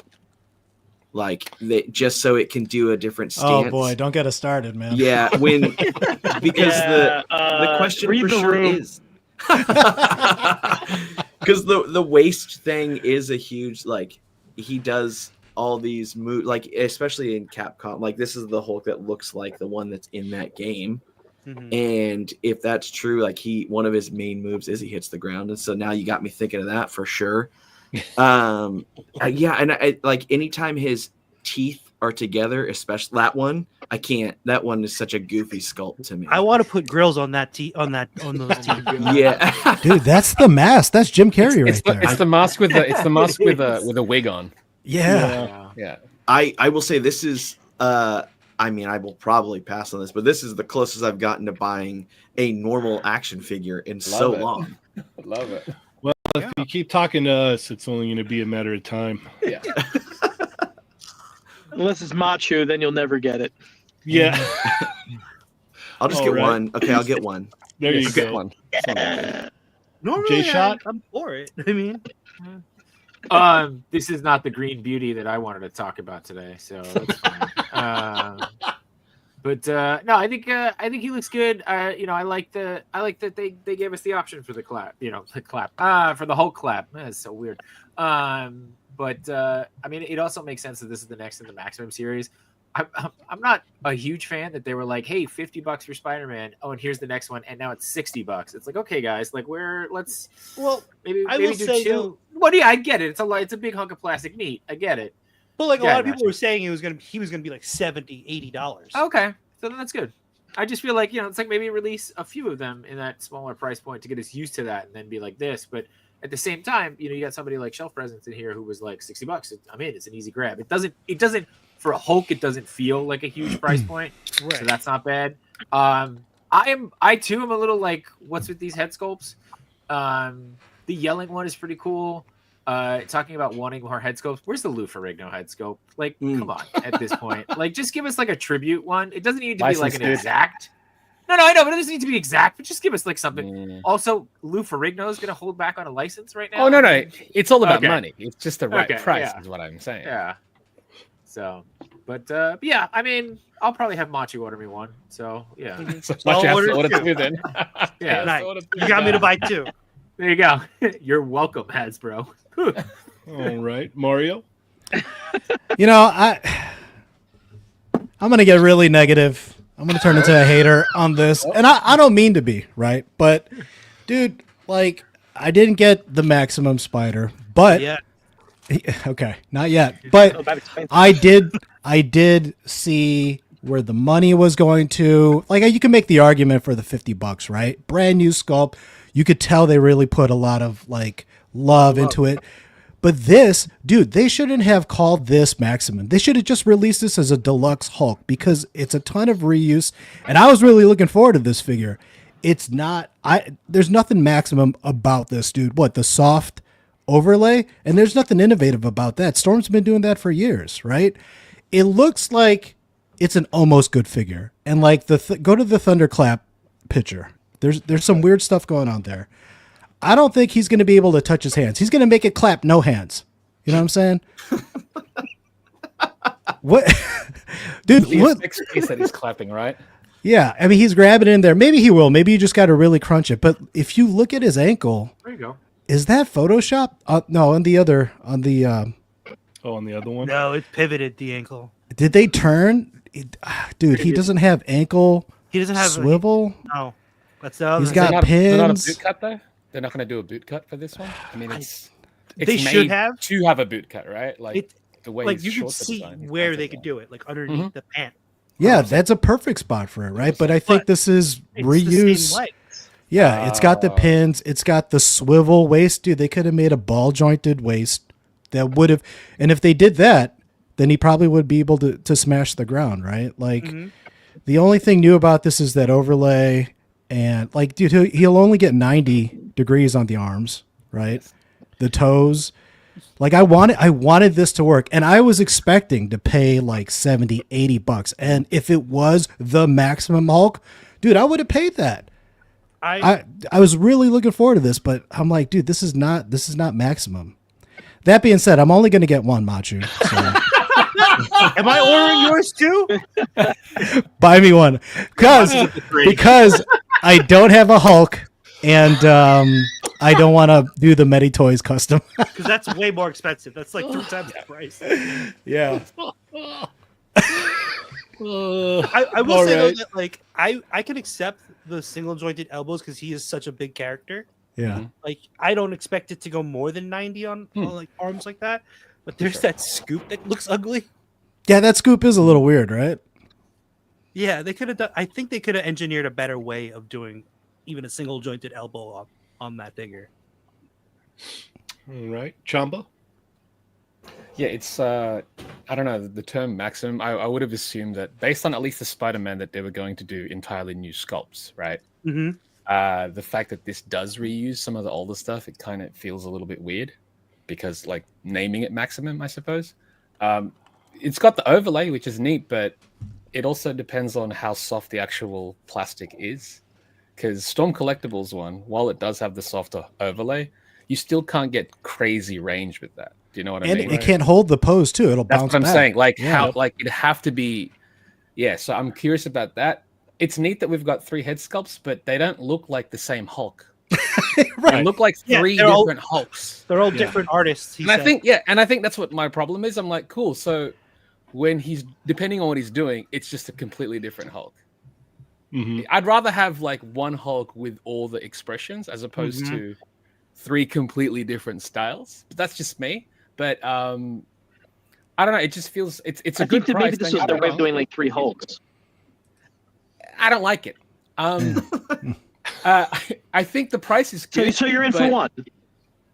S7: like they just so it can do a different stance.
S3: Oh boy, don't get us started, man.
S7: Yeah, when because the question for sure is because the waist thing is a huge, like he does all these moves, like especially in Capcom, like this is the Hulk that looks like the one that's in that game. And if that's true, like one of his main moves is he hits the ground, and so now you got me thinking of that for sure. Yeah, and I like anytime his teeth are together, especially that one, I can't. That one is such a goofy sculpt to me.
S6: I want to put grills on those teeth.
S7: Yeah,
S3: Dude, that's the mask. That's Jim Carrey right there.
S2: It's the mask with a wig on.
S3: Yeah.
S7: I will say this is I mean, I will probably pass on this, but this is the closest I've gotten to buying a normal action figure in so long.
S2: Love it.
S1: Well, if you keep talking to us, it's only going to be a matter of time.
S2: Yeah.
S5: Unless it's Machu, then you'll never get it.
S1: Yeah.
S7: I'll just get one. Okay, I'll get one.
S1: There you
S2: Get
S1: go.
S2: one.
S6: Normally,
S1: Jshot?
S6: I'm for it. I mean,
S4: This is not the green beauty that I wanted to talk about today, so that's fine. But no, I think he looks good. I like that they gave us the option for the clap. For the whole clap. That's so weird. But I mean, it also makes sense that this is the next in the Maximum series. I'm not a huge fan that they were like, hey, $50 for Spider-Man. Oh, and here's the next one, and now it's $60. It's like, okay, guys, like maybe
S6: I will
S4: do
S6: say,
S4: two.
S6: though,
S4: Well, yeah, I get it. It's a big hunk of plastic meat. I get it.
S6: but like a
S4: Yeah,
S6: lot of
S4: I
S6: people were saying he was gonna be like $70-$80.
S4: Okay, so then that's good. I just feel like it's like maybe release a few of them in that smaller price point to get us used to that, and then be like this. But at the same time, you got somebody like Shelf Presence in here who was like $60. I'm in. It's an easy grab. It doesn't for a Hulk. It doesn't feel like a huge price point,
S6: Right.
S4: so that's not bad. I too am a little like, what's with these head sculpts? The yelling one is pretty cool. Talking about wanting more head sculpts. Where's the Lou Ferrigno head sculpt? Like, come on, at this point, like, just give us like a tribute one. It doesn't need to be like an exact. No, I know, but it doesn't need to be exact. But just give us like something. Also, Lou Ferrigno is going to hold back on a license right now.
S2: Oh no, it's all about
S4: Okay.
S2: money. It's just the right
S4: Okay,
S2: price,
S4: yeah.
S2: is what I'm saying.
S4: Yeah. So, but yeah, I mean, I'll probably have Machi order me one. So yeah,
S2: So
S6: I'll
S2: much
S6: order
S2: order
S6: two.
S2: two then.
S4: yeah.
S6: Nice. You got me to buy two.
S4: There you go. You're welcome, Hasbro.
S1: All right, Mario.
S3: I'm gonna get really negative. I'm gonna turn into a hater on this, and I don't mean to be, right? But, dude, like, I didn't get the Maximum Spider, but
S6: Yeah.
S3: okay, not yet. But
S5: that explains.
S3: I did see where the money was going to. Like, you can make the argument for the $50, right? Brand new sculpt. You could tell they really put a lot of like love into it. But this, dude, they shouldn't have called this Maximum. They should have just released this as a deluxe Hulk because it's a ton of reuse. And I was really looking forward to this figure. It's not, there's nothing Maximum about this, dude. What, the soft overlay? And there's nothing innovative about that. Storm's been doing that for years, right? It looks like it's an almost good figure. And like go to the Thunderclap picture. There's some weird stuff going on there. I don't think he's going to be able to touch his hands. He's going to make it clap, no hands. You know what I'm saying? What? Dude,
S2: The
S3: what?
S2: effects piece that he's clapping, right?
S3: Yeah, I mean, he's grabbing in there. Maybe he will. Maybe you just got to really crunch it. But if you look at his ankle,
S4: There you go.
S3: is that Photoshop? No, on the other, on the.
S1: Oh, on the other one.
S6: No, it pivoted the ankle.
S3: Did they turn? Dude, he doesn't have ankle
S6: He doesn't have
S3: swivel.
S6: No, that's the other.
S3: He's
S6: thing.
S3: got
S2: They're not a
S3: pins.
S2: boot cut though. They're not going to do a boot cut for this one. I mean, it's
S6: They should
S2: made
S6: have.
S2: to have a boot cut, right? Like
S6: It-
S2: the way
S6: like
S2: he's
S6: you can
S2: short the
S6: see
S2: design, he's
S6: where
S2: perfect
S6: they could
S2: there.
S6: do it, like underneath the pant.
S3: Yeah, that's a perfect spot for it, right? But I think
S6: But
S3: this is
S6: It's
S3: reuse.
S6: the same legs.
S3: Yeah, it's got the pins. It's got the swivel waist. Dude, they could have made a ball jointed waist that would have. And if they did that, then he probably would be able to smash the ground, right? Like the only thing new about this is that overlay. And like, dude, he'll only get 90 degrees on the arms, right? The toes. Like I wanted this to work, and I was expecting to pay like $70-$80. And if it was the maximum Hulk, dude, I would have paid that. I was really looking forward to this, but I'm like, dude, this is not maximum. That being said, I'm only going to get one Machu. So.
S6: Am I ordering yours too?
S3: Buy me one, because I don't have a Hulk, and I don't want to do the Medi Toys custom.
S6: Because that's way more expensive. That's like 3 times the price.
S3: Yeah.
S6: I will say though that like I can accept the single jointed elbows because he is such a big character.
S3: Yeah.
S6: Like I don't expect it to go more than 90 on like arms like that. But there's that scoop that looks ugly.
S3: Yeah, that scoop is a little weird, right?
S6: Yeah, they could have done. I think they could have engineered a better way of doing even a single jointed elbow on that figure.
S1: All right, Chamba.
S2: Yeah, it's I don't know, the term maximum. I would have assumed that based on at least the Spider-Man that they were going to do entirely new sculpts, right?
S6: Mm-hmm.
S2: The fact that this does reuse some of the older stuff, it kind of feels a little bit weird because like naming it maximum, I suppose. It's got the overlay, which is neat, but it also depends on how soft the actual plastic is. Because Storm Collectibles one, while it does have the softer overlay, you still can't get crazy range with that. Do you know what I
S3: And
S2: mean?
S3: it can't hold the pose too. It'll
S2: That's
S3: bounce
S2: what I'm
S3: back.
S2: saying. Like
S3: Yeah.
S2: how, like it'd have to be. Yeah, so I'm curious about that. It's neat that we've got 3 head sculpts, but they don't look like the same Hulk.
S3: Right.
S2: They look like
S6: Yeah,
S2: 3
S6: they're all-
S2: different Hulks.
S6: They're all different artists.
S2: And I think that's what my problem is. I'm like, cool. So when he's depending on what he's doing, it's just a completely different Hulk.
S1: Mm-hmm.
S2: I'd rather have like one Hulk with all the expressions as opposed to 3 completely different styles. But that's just me. But I don't know. It just feels it's a
S8: I
S2: good
S8: think that
S2: price.
S8: maybe this was their way of doing like 3 Hulks.
S2: I don't like it. I think the price is good.
S8: So you're in for
S2: but-
S8: one.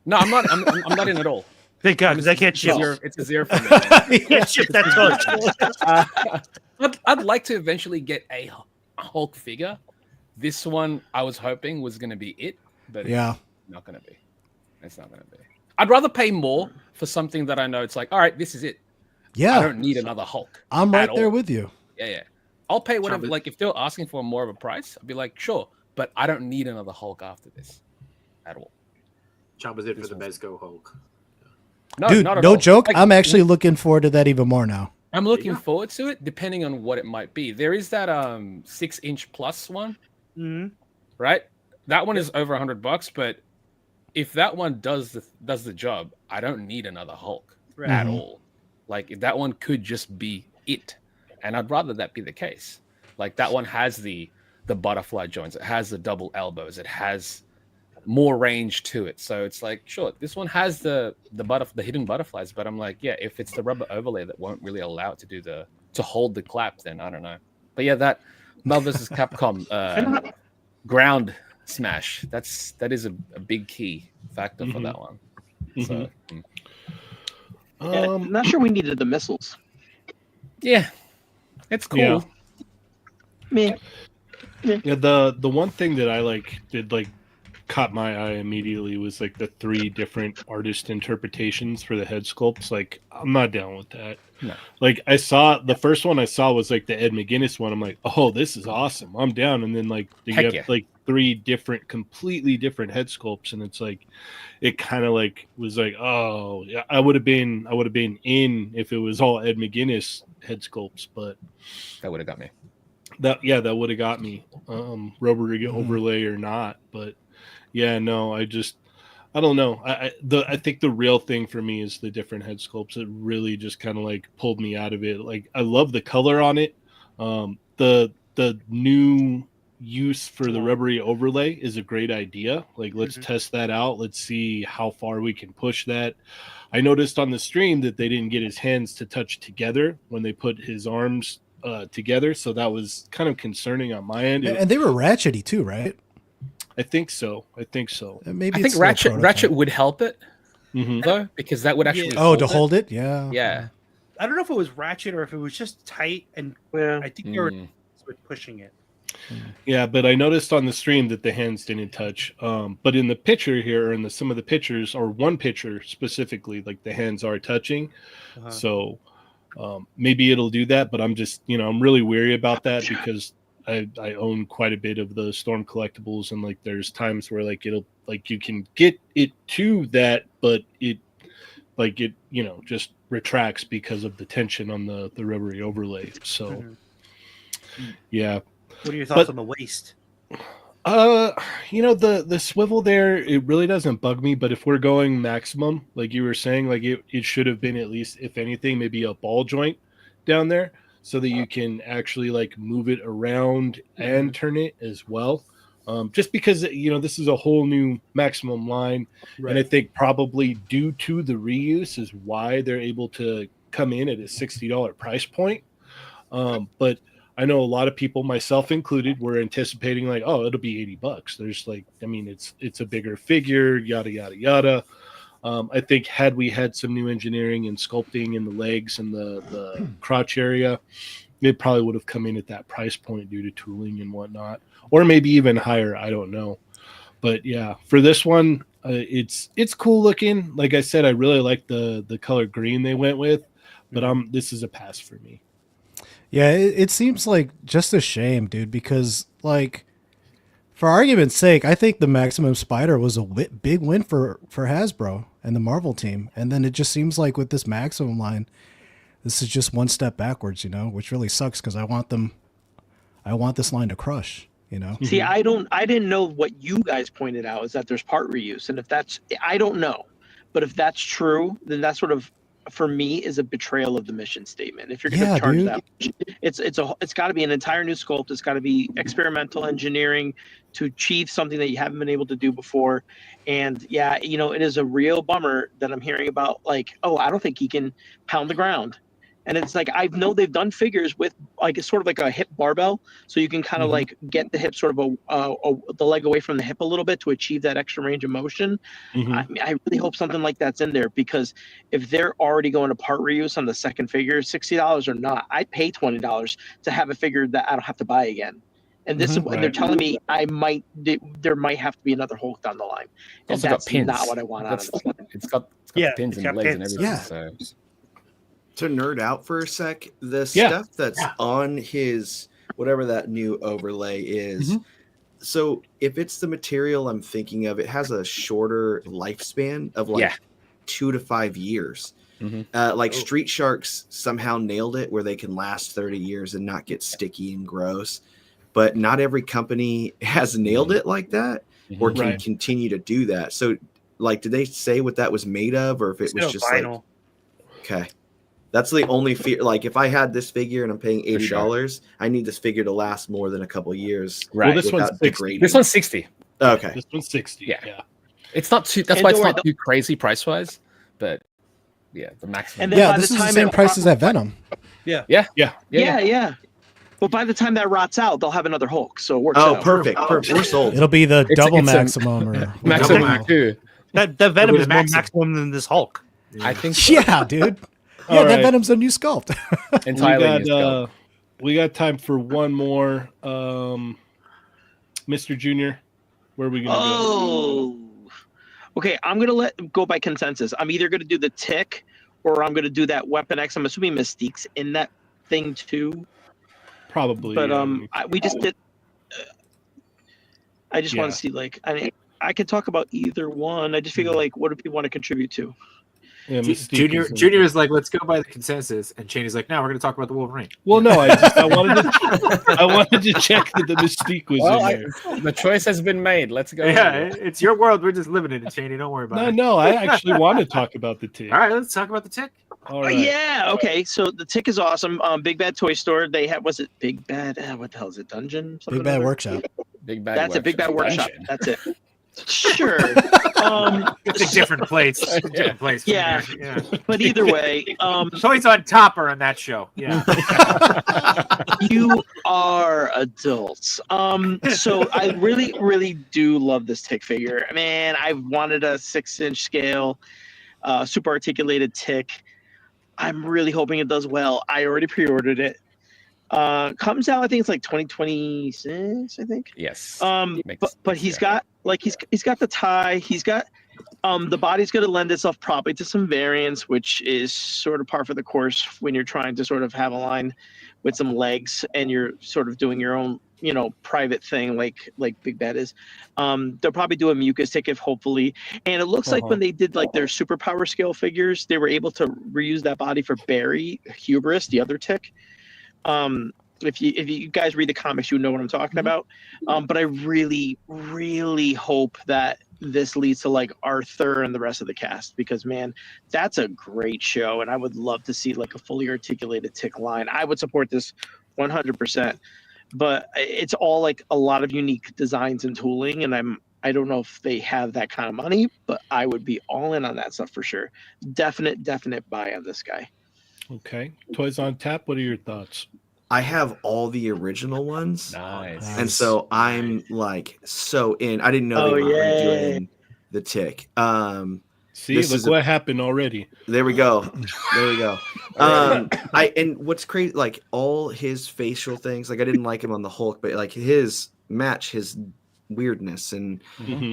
S2: No, I'm not. I'm not in at all.
S6: Thank God, because I can't
S2: It's a
S6: ship.
S2: zero. It's a 0 for me.
S6: I can't ship that toy.
S2: I'd like to eventually get a Hulk figure. This one I was hoping was going to be it, but
S3: Yeah.
S2: it's not going to be. It's not going to be. I'd rather pay more for something that I know it's like, all right, this is it. I
S3: Yeah.
S2: don't need another Hulk.
S3: I'm right
S2: at
S3: there
S2: all.
S3: with you.
S2: Yeah. I'll pay whatever.
S4: Chamba-
S2: Like if they're asking for more of a price, I'd be like, sure, but I don't need another Hulk after this at all.
S4: Chamba's in for the Mezco Hulk.
S2: No,
S3: Dude,
S2: not at
S3: no
S2: all.
S3: joke.
S2: Like,
S3: I'm actually looking forward to that even more now.
S2: I'm looking forward to it, depending on what it might be. There is that 6-inch plus one,
S6: Mhm.
S2: right? That one is over $100, but if that one does the job, I don't need another Hulk at all. Like if that one could just be it, and I'd rather that be the case. Like that one has the butterfly joints, it has the double elbows, it has more range to it. So it's like, sure, this one has the hidden butterflies, but I'm like, yeah, if it's the rubber overlay that won't really allow it to do to hold the clap, then I don't know. But yeah, that Marvel vs. Capcom ground smash, that is a big key factor for that one. So
S8: I'm not sure we needed the missiles.
S2: yeah, it's cool.
S1: Yeah.
S8: Me.
S1: Yeah, the one thing that I did caught my eye immediately was like the 3 different artist interpretations for the head sculpts. Like I'm not down with that.
S2: No.
S1: Like I saw the first one I saw was like the Ed McGuinness one. I'm like, oh, this is awesome. I'm down. And then like you
S2: Heck
S1: have
S2: yeah.
S1: like three completely different head sculpts, and it's like it kind of like was like, oh yeah, I would have been in if it was all Ed McGuinness head sculpts, but
S2: That would have got me.
S1: that would have got me, rubbery overlay or not. But yeah, no, I don't know. I think the real thing for me is the different head sculpts. It really just kind of like pulled me out of it. Like I love the color on it. The new use for the rubbery overlay is a great idea. Like let's test that out. Let's see how far we can push that. I noticed on the stream that they didn't get his hands to touch together when they put his arms together, so that was kind of concerning on my end.
S3: And they were ratchety too, right?
S1: I think so.
S3: Maybe
S2: I think Ratchet would help it though, because that would actually
S3: hold it.
S2: Yeah.
S6: I don't know if it was ratchet or if it was just tight, and I think they were pushing it.
S1: Yeah, but I noticed on the stream that the hands didn't touch. But in the picture here, and some of the pictures, or one picture specifically, like the hands are touching. So maybe it'll do that. But I'm just, I'm really weary about that because I own quite a bit of the Storm collectibles, and like there's times where like it'll like you can get it to that, but it just retracts because of the tension on the rubbery overlay. So yeah.
S6: What are your thoughts on the waist?
S1: The swivel there, it really doesn't bug me, but if we're going maximum, like you were saying, like it should have been at least, if anything, maybe a ball joint down there so that you can actually like move it around and turn it as well. Just because, this is a whole new maximum line. Right. And I think probably due to the reuse is why they're able to come in at a $60 price point. But I know a lot of people, myself included, were anticipating like, oh, it'll be $80. There's like, it's a bigger figure, yada, yada, yada. I think had we had some new engineering and sculpting in the legs and the crotch area, it probably would have come in at that price point due to tooling and whatnot, or maybe even higher. I don't know. But yeah, for this one, it's cool looking. Like I said, I really like the color green they went with, but this is a pass for me.
S3: Yeah, it seems like just a shame, dude, because, like, for argument's sake, I think the Maximum Spider was a big win for Hasbro and the Marvel team. And then it just seems like with this Maximum line, this is just one step backwards, which really sucks because I want this line to crush,
S8: See, I didn't know what you guys pointed out is that there's part reuse. And if that's, I don't know. But if that's true, then that's sort of, for me, is a betrayal of the mission statement. If you're going to charge that much, it's got to be an entire new sculpt. It's got to be experimental engineering to achieve something that you haven't been able to do before. And yeah, it is a real bummer that I'm hearing about like, oh, I don't think he can pound the ground. And it's like, I know they've done figures with like, it's sort of like a hip barbell. So you can kind of like get the hip sort of the leg away from the hip a little bit to achieve that extra range of motion. I really hope something like that's in there, because if they're already going to part reuse on the second figure, $60 or not, I'd pay $20 to have a figure that I don't have to buy again. And this is what they're telling me there might have to be another Hulk down the line. And that's not what I want out of this line.
S2: It's got pins and legs and everything.
S3: Yeah.
S2: So.
S7: To nerd out for a sec, the stuff that's on his whatever that new overlay is. So if it's the material I'm thinking of, it has a shorter lifespan of like 2 to 5 years. Like Street Sharks somehow nailed it where they can last 30 years and not get sticky and gross. But not every company has nailed it like that or can continue to do that. So like, did they say what that was made of, or if it was just vinyl? Like, okay. That's the only fear. Like, if I had this figure and I'm paying $80, I need this figure to last more than a couple years.
S2: Right.
S1: Well, this one's 60.
S2: This one's 60.
S7: Okay.
S1: This one's 60. Yeah.
S2: It's not too. That's why it's not too crazy price wise. But yeah, the maximum.
S3: And this is the same price as that Venom.
S2: Yeah.
S8: But by the time that rots out, they'll have another Hulk. So it works out.
S7: Perfect. We're sold.
S3: It'll be the double maximum or
S2: maximum too.
S6: That Venom is more maximum than this Hulk.
S2: I think. So.
S3: Yeah, dude. Yeah, that Venom's a new sculpt.
S2: Entirely
S1: we got time for one more. Mr. Junior, where are we going to go?
S8: Okay. I'm going to go by consensus. I'm either going to do the Tick or I'm going to do that Weapon X. I'm assuming Mystique's in that thing too.
S1: Probably.
S8: But we just did. I just want to see like I can talk about either one. I just figure like what do people want to contribute to?
S1: Yeah,
S4: Junior is like, let's go by the consensus, and Cheyney's like, no, we're going to talk about the Wolverine.
S1: Well, no, I wanted to check that the mystique was in there.
S2: The choice has been made. Let's go.
S4: Yeah, it's your world. We're just living in it, Cheyney. Don't worry about it.
S1: No, I actually want to talk about the tick.
S4: All right, let's talk about the tick.
S1: All right.
S8: Yeah. Okay. So the tick is awesome. Big Bad Toy Store. They have was it Big Bad? What the hell is it? Dungeon?
S3: Big Bad Workshop.
S2: Big Bad.
S8: That's
S2: Workshop.
S8: a Big Bad Workshop.
S2: Dungeon.
S8: That's it. Sure.
S4: It's a different place. Different place.
S8: Yeah. But either way,
S4: Toys on top are on that show. Yeah.
S8: you are adults. So I really, really do love this tick figure. Man, I wanted a 6-inch scale, super articulated tick. I'm really hoping it does well. I already pre-ordered it. Comes out, I think it's like 2026, I think.
S2: Yes.
S8: But he's got like he's got the tie. He's got the body's going to lend itself probably to some variants, which is sort of par for the course when you're trying to sort of have a line with some legs and you're sort of doing your own, private thing like Big Bad is. They'll probably do a mucus ticket, hopefully. And it looks like when they did like their superpower scale figures, they were able to reuse that body for Barry Hubris, the other tick. If you guys read the comics, you know what I'm talking about. But I really, really hope that this leads to like Arthur and the rest of the cast, because man, that's a great show, and I would love to see like a fully articulated tick line. I would support this 100%. But it's all like a lot of unique designs and tooling, and I don't know if they have that kind of money, but I would be all in on that stuff for sure. Definite buy on this guy.
S1: Okay. Toys on Tap, what are your thoughts?
S7: I have all the original ones.
S2: Nice.
S7: And so I'm like so in. I didn't know they were doing the tick.
S1: See, look what happened already.
S7: There we go. And what's crazy, like all his facial things, like I didn't like him on the Hulk, but like his weirdness, and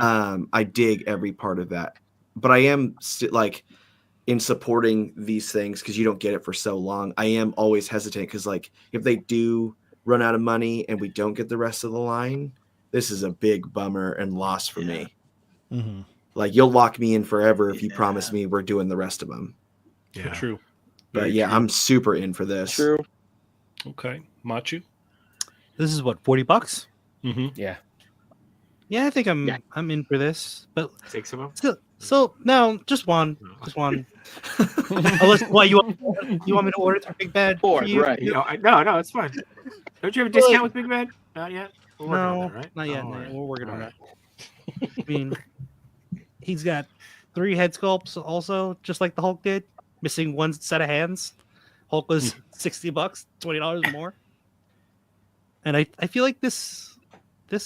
S7: I dig every part of that. But I am like in supporting these things because you don't get it for so long. I am always hesitant because like if they do run out of money and we don't get the rest of the line, this is a big bummer and loss for me.
S3: Mm-hmm.
S7: Like you'll lock me in forever if you promise me we're doing the rest of them.
S1: Yeah, true.
S7: But true. I'm super in for this.
S8: True.
S1: Okay, Machu.
S6: This is what, $40?
S1: Mm-hmm.
S2: Yeah.
S6: Yeah, I think I'm in for this. But
S4: take some.
S6: So no, just one. Unless you want me to order through Big Bad?
S8: Right.
S4: No, it's fine. Don't you have a discount with Big Bad? Not yet.
S6: No,
S4: right?
S6: not yet.
S4: Right.
S6: We're working on that. I mean, he's got 3 head sculpts also, just like the Hulk did, missing one set of hands. Hulk was $60, $20 more. And I feel like this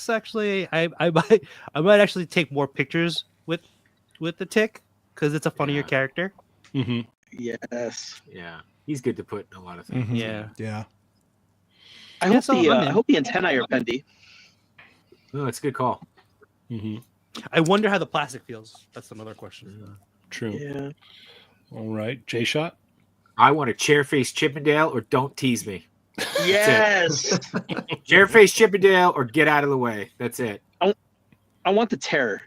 S6: actually I might actually take more pictures with the tick because it's a funnier character.
S1: Mm-hmm.
S8: Yes.
S4: Yeah. He's good to put in a lot of things.
S3: Mm-hmm. Yeah.
S8: I hope the antennae are bendy.
S4: Oh, that's a good call.
S1: Mm-hmm.
S6: I wonder how the plastic feels. That's another question.
S1: True.
S8: Yeah.
S1: All right, Jshot.
S4: I want a chair-faced Chippendale or don't tease me.
S8: Yes.
S4: Chair-faced Chippendale or get out of the way. That's it.
S8: I want the Terror.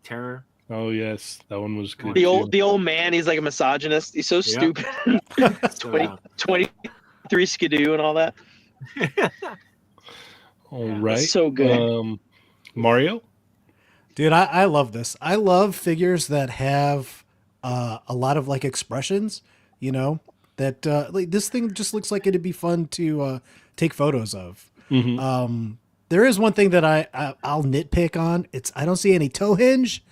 S4: Terror.
S1: Oh yes, that one was good.
S8: The old man. He's like a misogynist. He's so stupid. 23 skidoo and all that.
S1: All right.
S8: So good.
S1: Mario.
S3: Dude, I love this. I love figures that have a lot of like expressions, that like this thing just looks like it'd be fun to take photos of.
S1: Mm-hmm.
S3: There is one thing that I'll nitpick on. I don't see any toe hinge.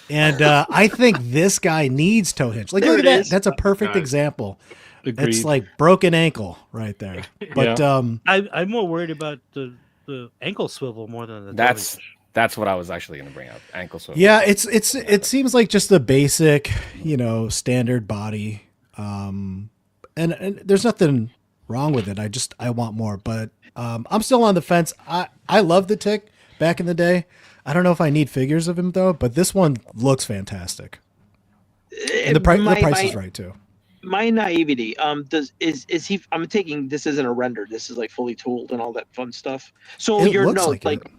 S3: And I think this guy needs toe hinge. Like, look at that. That's a perfect example.
S1: Agreed.
S3: It's like broken ankle right there. But
S6: I'm more worried about the ankle swivel more than the toe hinge.
S2: That's what I was actually going to bring up. Ankle swivel.
S3: Yeah, it seems like just the basic, standard body. And there's nothing wrong with it. I want more, but I'm still on the fence. I love the tick back in the day. I don't know if I need figures of him though, but this one looks fantastic. And the price is right too.
S8: My naivety, is he? I'm taking this isn't a render. This is like fully tooled and all that fun stuff. So
S3: It
S8: you're
S3: looks like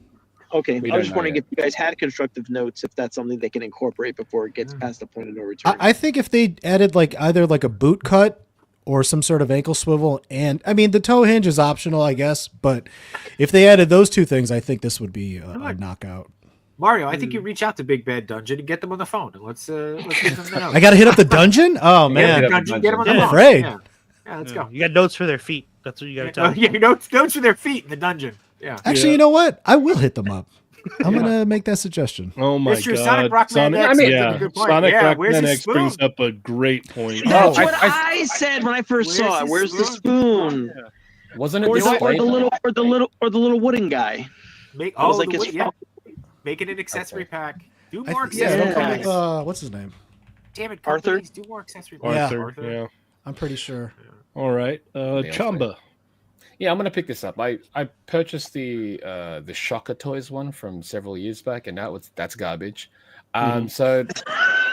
S8: Okay,
S2: We
S8: I was
S2: don't
S8: just
S2: know
S8: wondering
S2: yet.
S8: if you guys had constructive notes, if that's something they can incorporate before it gets past the point of no return.
S3: I think if they added like either like a boot cut or some sort of ankle swivel, and I mean the toe hinge is optional, I guess, but if they added those two things, I think this would be a knockout.
S4: Mario, I think you reach out to Big Bad Dungeon and get them on the phone, and let's give them the notes.
S3: I got to hit up the dungeon. Oh
S2: Yeah,
S3: man,
S2: hit up the
S4: Dungeon, get them on the
S3: I'm
S4: phone.
S3: afraid.
S4: Yeah, let's go.
S6: You got notes for their feet. That's what you got to tell them.
S4: Yeah, notes for their feet in the dungeon. Yeah.
S3: Actually, you know what? I will hit them up. I'm gonna make that suggestion.
S1: Oh my
S4: Mr.
S1: god,
S4: Sonic Rockman X
S2: I mean,
S4: brings up a good point.
S1: Sonic
S4: Yeah, where's
S1: Rockman
S4: his
S1: X
S4: spoon?
S1: brings up a great point.
S8: That's
S2: Oh,
S8: what I said when I first
S4: Where's
S8: saw it.
S4: his
S8: Where's the
S4: spoon?
S8: spoon?
S2: Wasn't it
S8: Or the
S2: displayed?
S8: little wooden guy.
S4: Make
S8: That was
S4: the
S8: like his
S4: wood- yeah.
S8: phone.
S4: Make it an accessory pack. Do
S3: I
S4: more
S3: th- yeah,
S4: accessory
S3: it'll come
S4: packs.
S3: with what's his name?
S4: Damn it,
S8: Arthur?
S4: companies, do more accessory packs.
S1: Arthur, yeah.
S3: I'm pretty sure.
S1: All right, Chamba.
S2: Yeah, I'm gonna pick this up. I purchased the Shocker Toys one from several years back, and that's garbage. So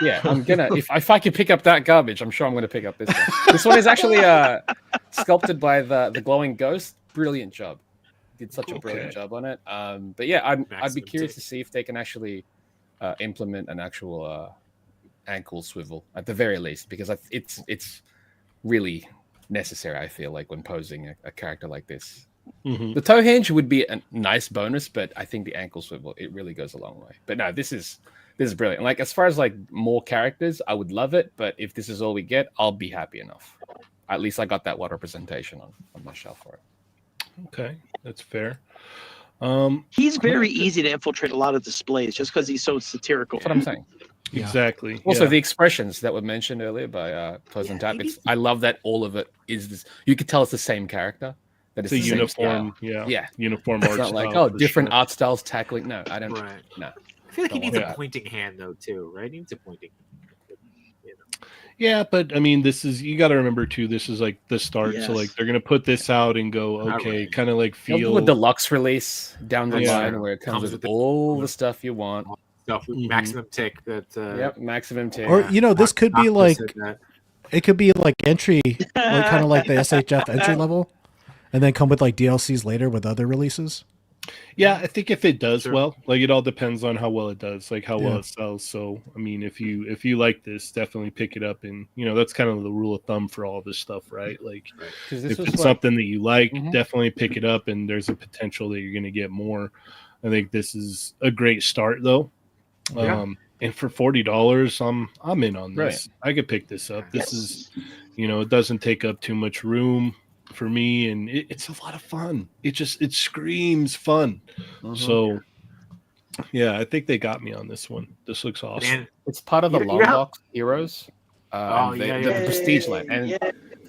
S2: yeah, I'm gonna if I can pick up that garbage, I'm sure I'm gonna pick up this one. This one is actually sculpted by the glowing ghost. Brilliant job. Did such a brilliant job on it. But yeah, I'd be curious to see if they can actually implement an actual ankle swivel at the very least, because it's really necessary, I feel like, when posing a character like this. The toe hinge would be a nice bonus, but I think the ankle swivel, it really goes a long way. But no, this is brilliant. Like, as far as like more characters, I would love it, but if this is all we get, I'll be happy enough. At least I got that water representation on my shelf for it.
S1: Okay, that's fair.
S8: He's very easy to infiltrate a lot of displays just because he's so satirical.
S2: That's what I'm saying.
S1: Exactly.
S2: Also,
S1: yeah.
S2: the expressions that were mentioned earlier by Toys on Tap, I love that all of it is this. You could tell it's the same character. That
S1: It's a
S2: the same
S1: uniform,
S2: style.
S1: yeah, uniform
S2: It's
S1: art
S2: not like,
S1: style
S2: oh,
S1: for
S2: different
S1: sure.
S2: art styles tackling. No, I don't.
S4: Right.
S2: No.
S4: I feel like he
S2: Don't
S4: needs
S2: want
S4: a pointing hand though too, right? He needs a pointing.
S1: Yeah, but I mean, you got to remember too. This is like the start,
S8: Yes.
S1: so like they're gonna put this out and go, okay,
S4: Alright.
S1: kind of like
S2: They'll
S1: feel.
S2: do a deluxe release down the
S1: Yeah.
S2: line where it comes with
S4: the-
S2: all the stuff you want.
S4: Stuff with
S1: Mhm.
S4: maximum tick. That
S2: Yep, maximum tier.
S3: Or this could be
S4: Octopus
S3: like
S4: said that.
S3: it could be like entry, like kind of like the SHF entry level, and then come with like DLCs later with other releases.
S1: Yeah, I think if it does
S4: Sure.
S1: well, like it all depends on how well it does, like how well
S3: Yeah.
S1: it sells. So, I mean, if you like this, definitely pick it up, and that's kind of the rule of thumb for all this stuff, right? Like,
S2: Because this
S1: if
S2: was
S1: it's
S2: like,
S1: something that you like,
S2: Mhm.
S1: definitely pick it up, and there's a potential that you're going to get more. I think this is a great start, though.
S4: Yeah.
S1: And for $40, I'm in on
S2: Right.
S1: this. I could pick this up. This is, it doesn't take up too much room for me, and it's a lot of fun. It screams fun.
S2: Mhm.
S1: So, yeah, I think they got me on this one. This looks awesome.
S4: Man,
S2: it's part of the
S4: You know
S2: long
S4: how-
S2: box heroes. And
S4: yeah,
S2: the
S4: yeah.
S2: prestige line. And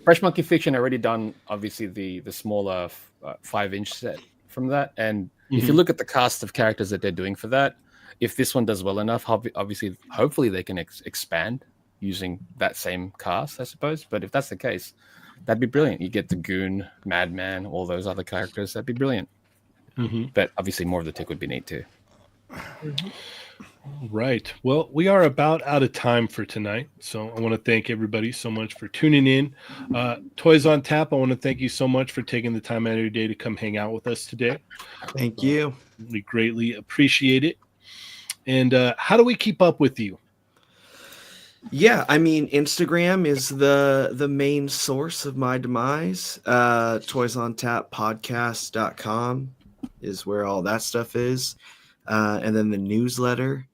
S2: Fresh Monkey Fiction already done obviously the smaller 5-inch set from that. And if you look at the cast of characters that they're doing for that, if this one does well enough, obviously, hopefully they can expand using that same cast, I suppose. But if that's the case, that'd be brilliant. You get the Goon, Madman, all those other characters. That'd be brilliant. But obviously, more of the tick would be neat too.
S1: Right. Well, we are about out of time for tonight. So I want to thank everybody so much for tuning in. Toys on Tap, I want to thank you so much for taking the time out of your day to come hang out with us today.
S7: Thank you.
S1: We greatly appreciate it. And how do we keep up with you?
S7: Yeah, I mean, Instagram is the main source of my demise. ToysOnTapPodcast.com is where all that stuff is. And then the newsletter.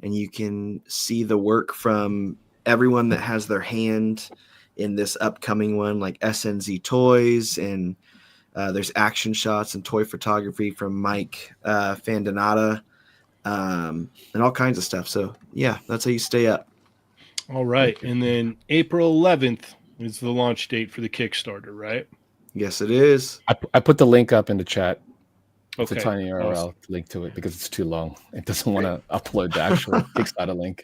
S7: And you can see the work from everyone that has their hand in this upcoming one, like SNZ Toys. And there's action shots and toy photography from Mike Fandonata. And all kinds of stuff. So, yeah, that's how you stay up.
S1: All right. And then April 11th is the launch date for the Kickstarter, right?
S7: Yes, it is.
S2: I put the link up in the chat. It's
S1: Okay.
S2: a tiny URL
S1: Awesome.
S2: link to it because it's too long. It doesn't want to upload the actual Kickstarter link.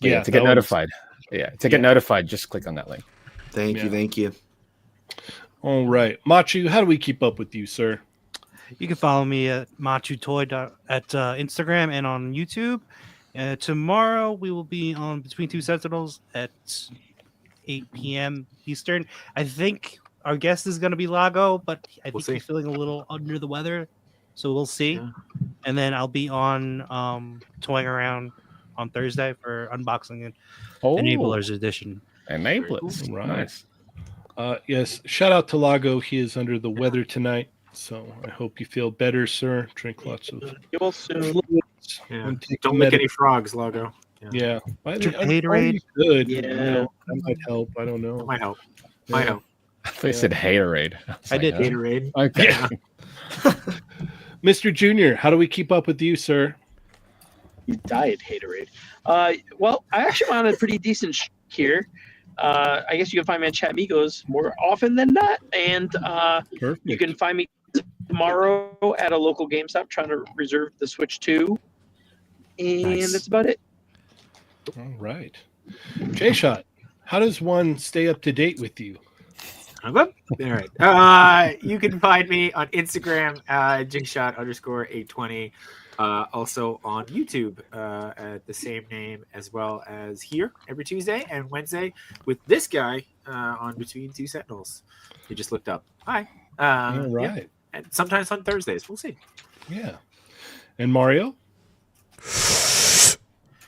S2: But
S1: Yeah,
S2: to get
S1: that
S2: notified. Get notified, just click on that link.
S7: Thank you. Thank you.
S1: All right. Machu, how do we keep up with you, sir?
S6: You can follow me at Matchutoy at Instagram and on YouTube. Tomorrow we will be on Between Two Sentinels at 8 p.m. Eastern. I think our guest is going to be Lago, but I think
S4: see.
S6: he's feeling a little under the weather. so we'll see.
S4: Yeah.
S6: And then I'll be on toying around on Thursday for unboxing and Enablers edition.
S2: Enablers.
S1: Right.
S2: Nice.
S1: Yes, shout out to Lago. He is under the weather tonight, so I hope you feel better, sir. Drink lots of
S5: You will soon.
S1: fluids.
S4: Yeah.
S1: and take
S4: Don't
S1: the
S4: lick
S1: medi-
S4: any frogs, Lago.
S1: Yeah, I
S6: Drink
S1: mean,
S6: Gatorade.
S1: Good.
S5: Yeah.
S1: That might help. I don't know.
S4: That might help.
S1: Yeah.
S4: Might help.
S2: They said haterade.
S6: I did.
S4: Gatorade.
S2: Okay.
S4: Yeah.
S1: Mr. Junior, how do we keep up with you, sir?
S5: You diet haterade. Well, I actually found a pretty decent here. I guess you can find me on Chatmigos more often than not, and
S1: Perfect.
S5: you can find me tomorrow at a local GameStop trying to reserve the Switch 2, and
S3: Nice.
S5: that's about it.
S1: All right. Jshot, how does one stay up to date with you?
S4: All right. You can find me on Instagram, Jshot_820. Also on YouTube at the same name, as well as here every Tuesday and Wednesday with this guy on Between Two Sentinels. You just looked up. Hi.
S1: All
S4: Yeah.
S1: right.
S4: And sometimes on Thursdays. We'll see.
S1: Yeah. And Mario?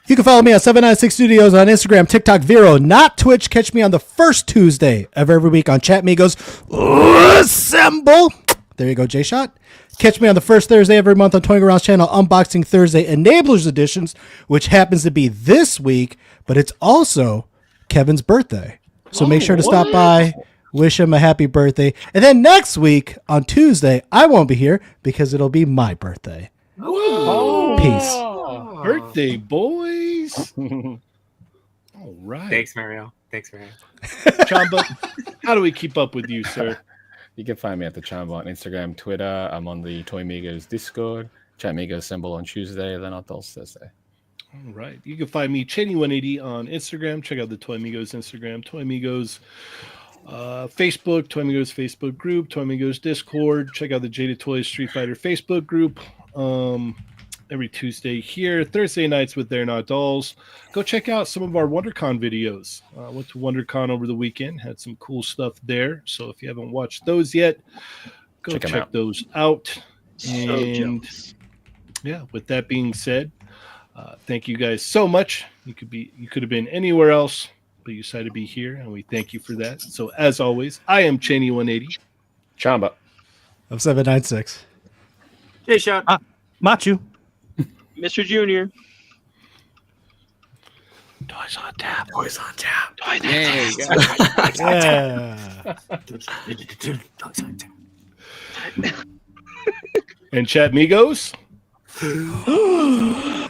S3: You can follow me on 796 Studios on Instagram, TikTok, Vero, not Twitch. Catch me on the first Tuesday of every week on Chatmigos. Assemble. There you go, Jshot. Catch me on the first Thursday every month on Toying Around's channel, Unboxing Thursday Enablers Editions, which happens to be this week, but it's also Kevin's birthday. So make sure to stop by, wish him a happy birthday. And then next week on Tuesday, I won't be here because it'll be my birthday.
S1: Whoa.
S3: Peace.
S1: Birthday, boys. All right.
S4: Thanks, Mario.
S1: Chamba, how do we keep up with you, sir?
S2: You can find me at the Chamba on Instagram, Twitter. I'm on the Toymigos Discord. Chatmigos Assemble on Tuesday, then on Thursday.
S1: All right. You can find me, Cheynee180, on Instagram. Check out the Toymigos Instagram, Toymigos Facebook, Toymigos Facebook group, Toymigos Discord. Check out the Jaded Toys Street Fighter Facebook group. Every Tuesday here, Thursday nights with They're Not Dolls. Go check out some of our WonderCon videos. Went to WonderCon over the weekend, had some cool stuff there. So if you haven't watched those yet, go check those out. And yeah, with that being said, thank you guys so much. You could have been anywhere else, but you decided to be here, and we thank you for that. So as always, I am Cheynee180.
S2: Chamba.
S3: I'm 796.
S4: Jshot.
S6: Machu.
S5: Mr. Junior.
S1: Toys on tap.
S7: Boys on tap.
S2: There you go.
S3: Yeah.
S1: And Chatmigos.
S3: Oh!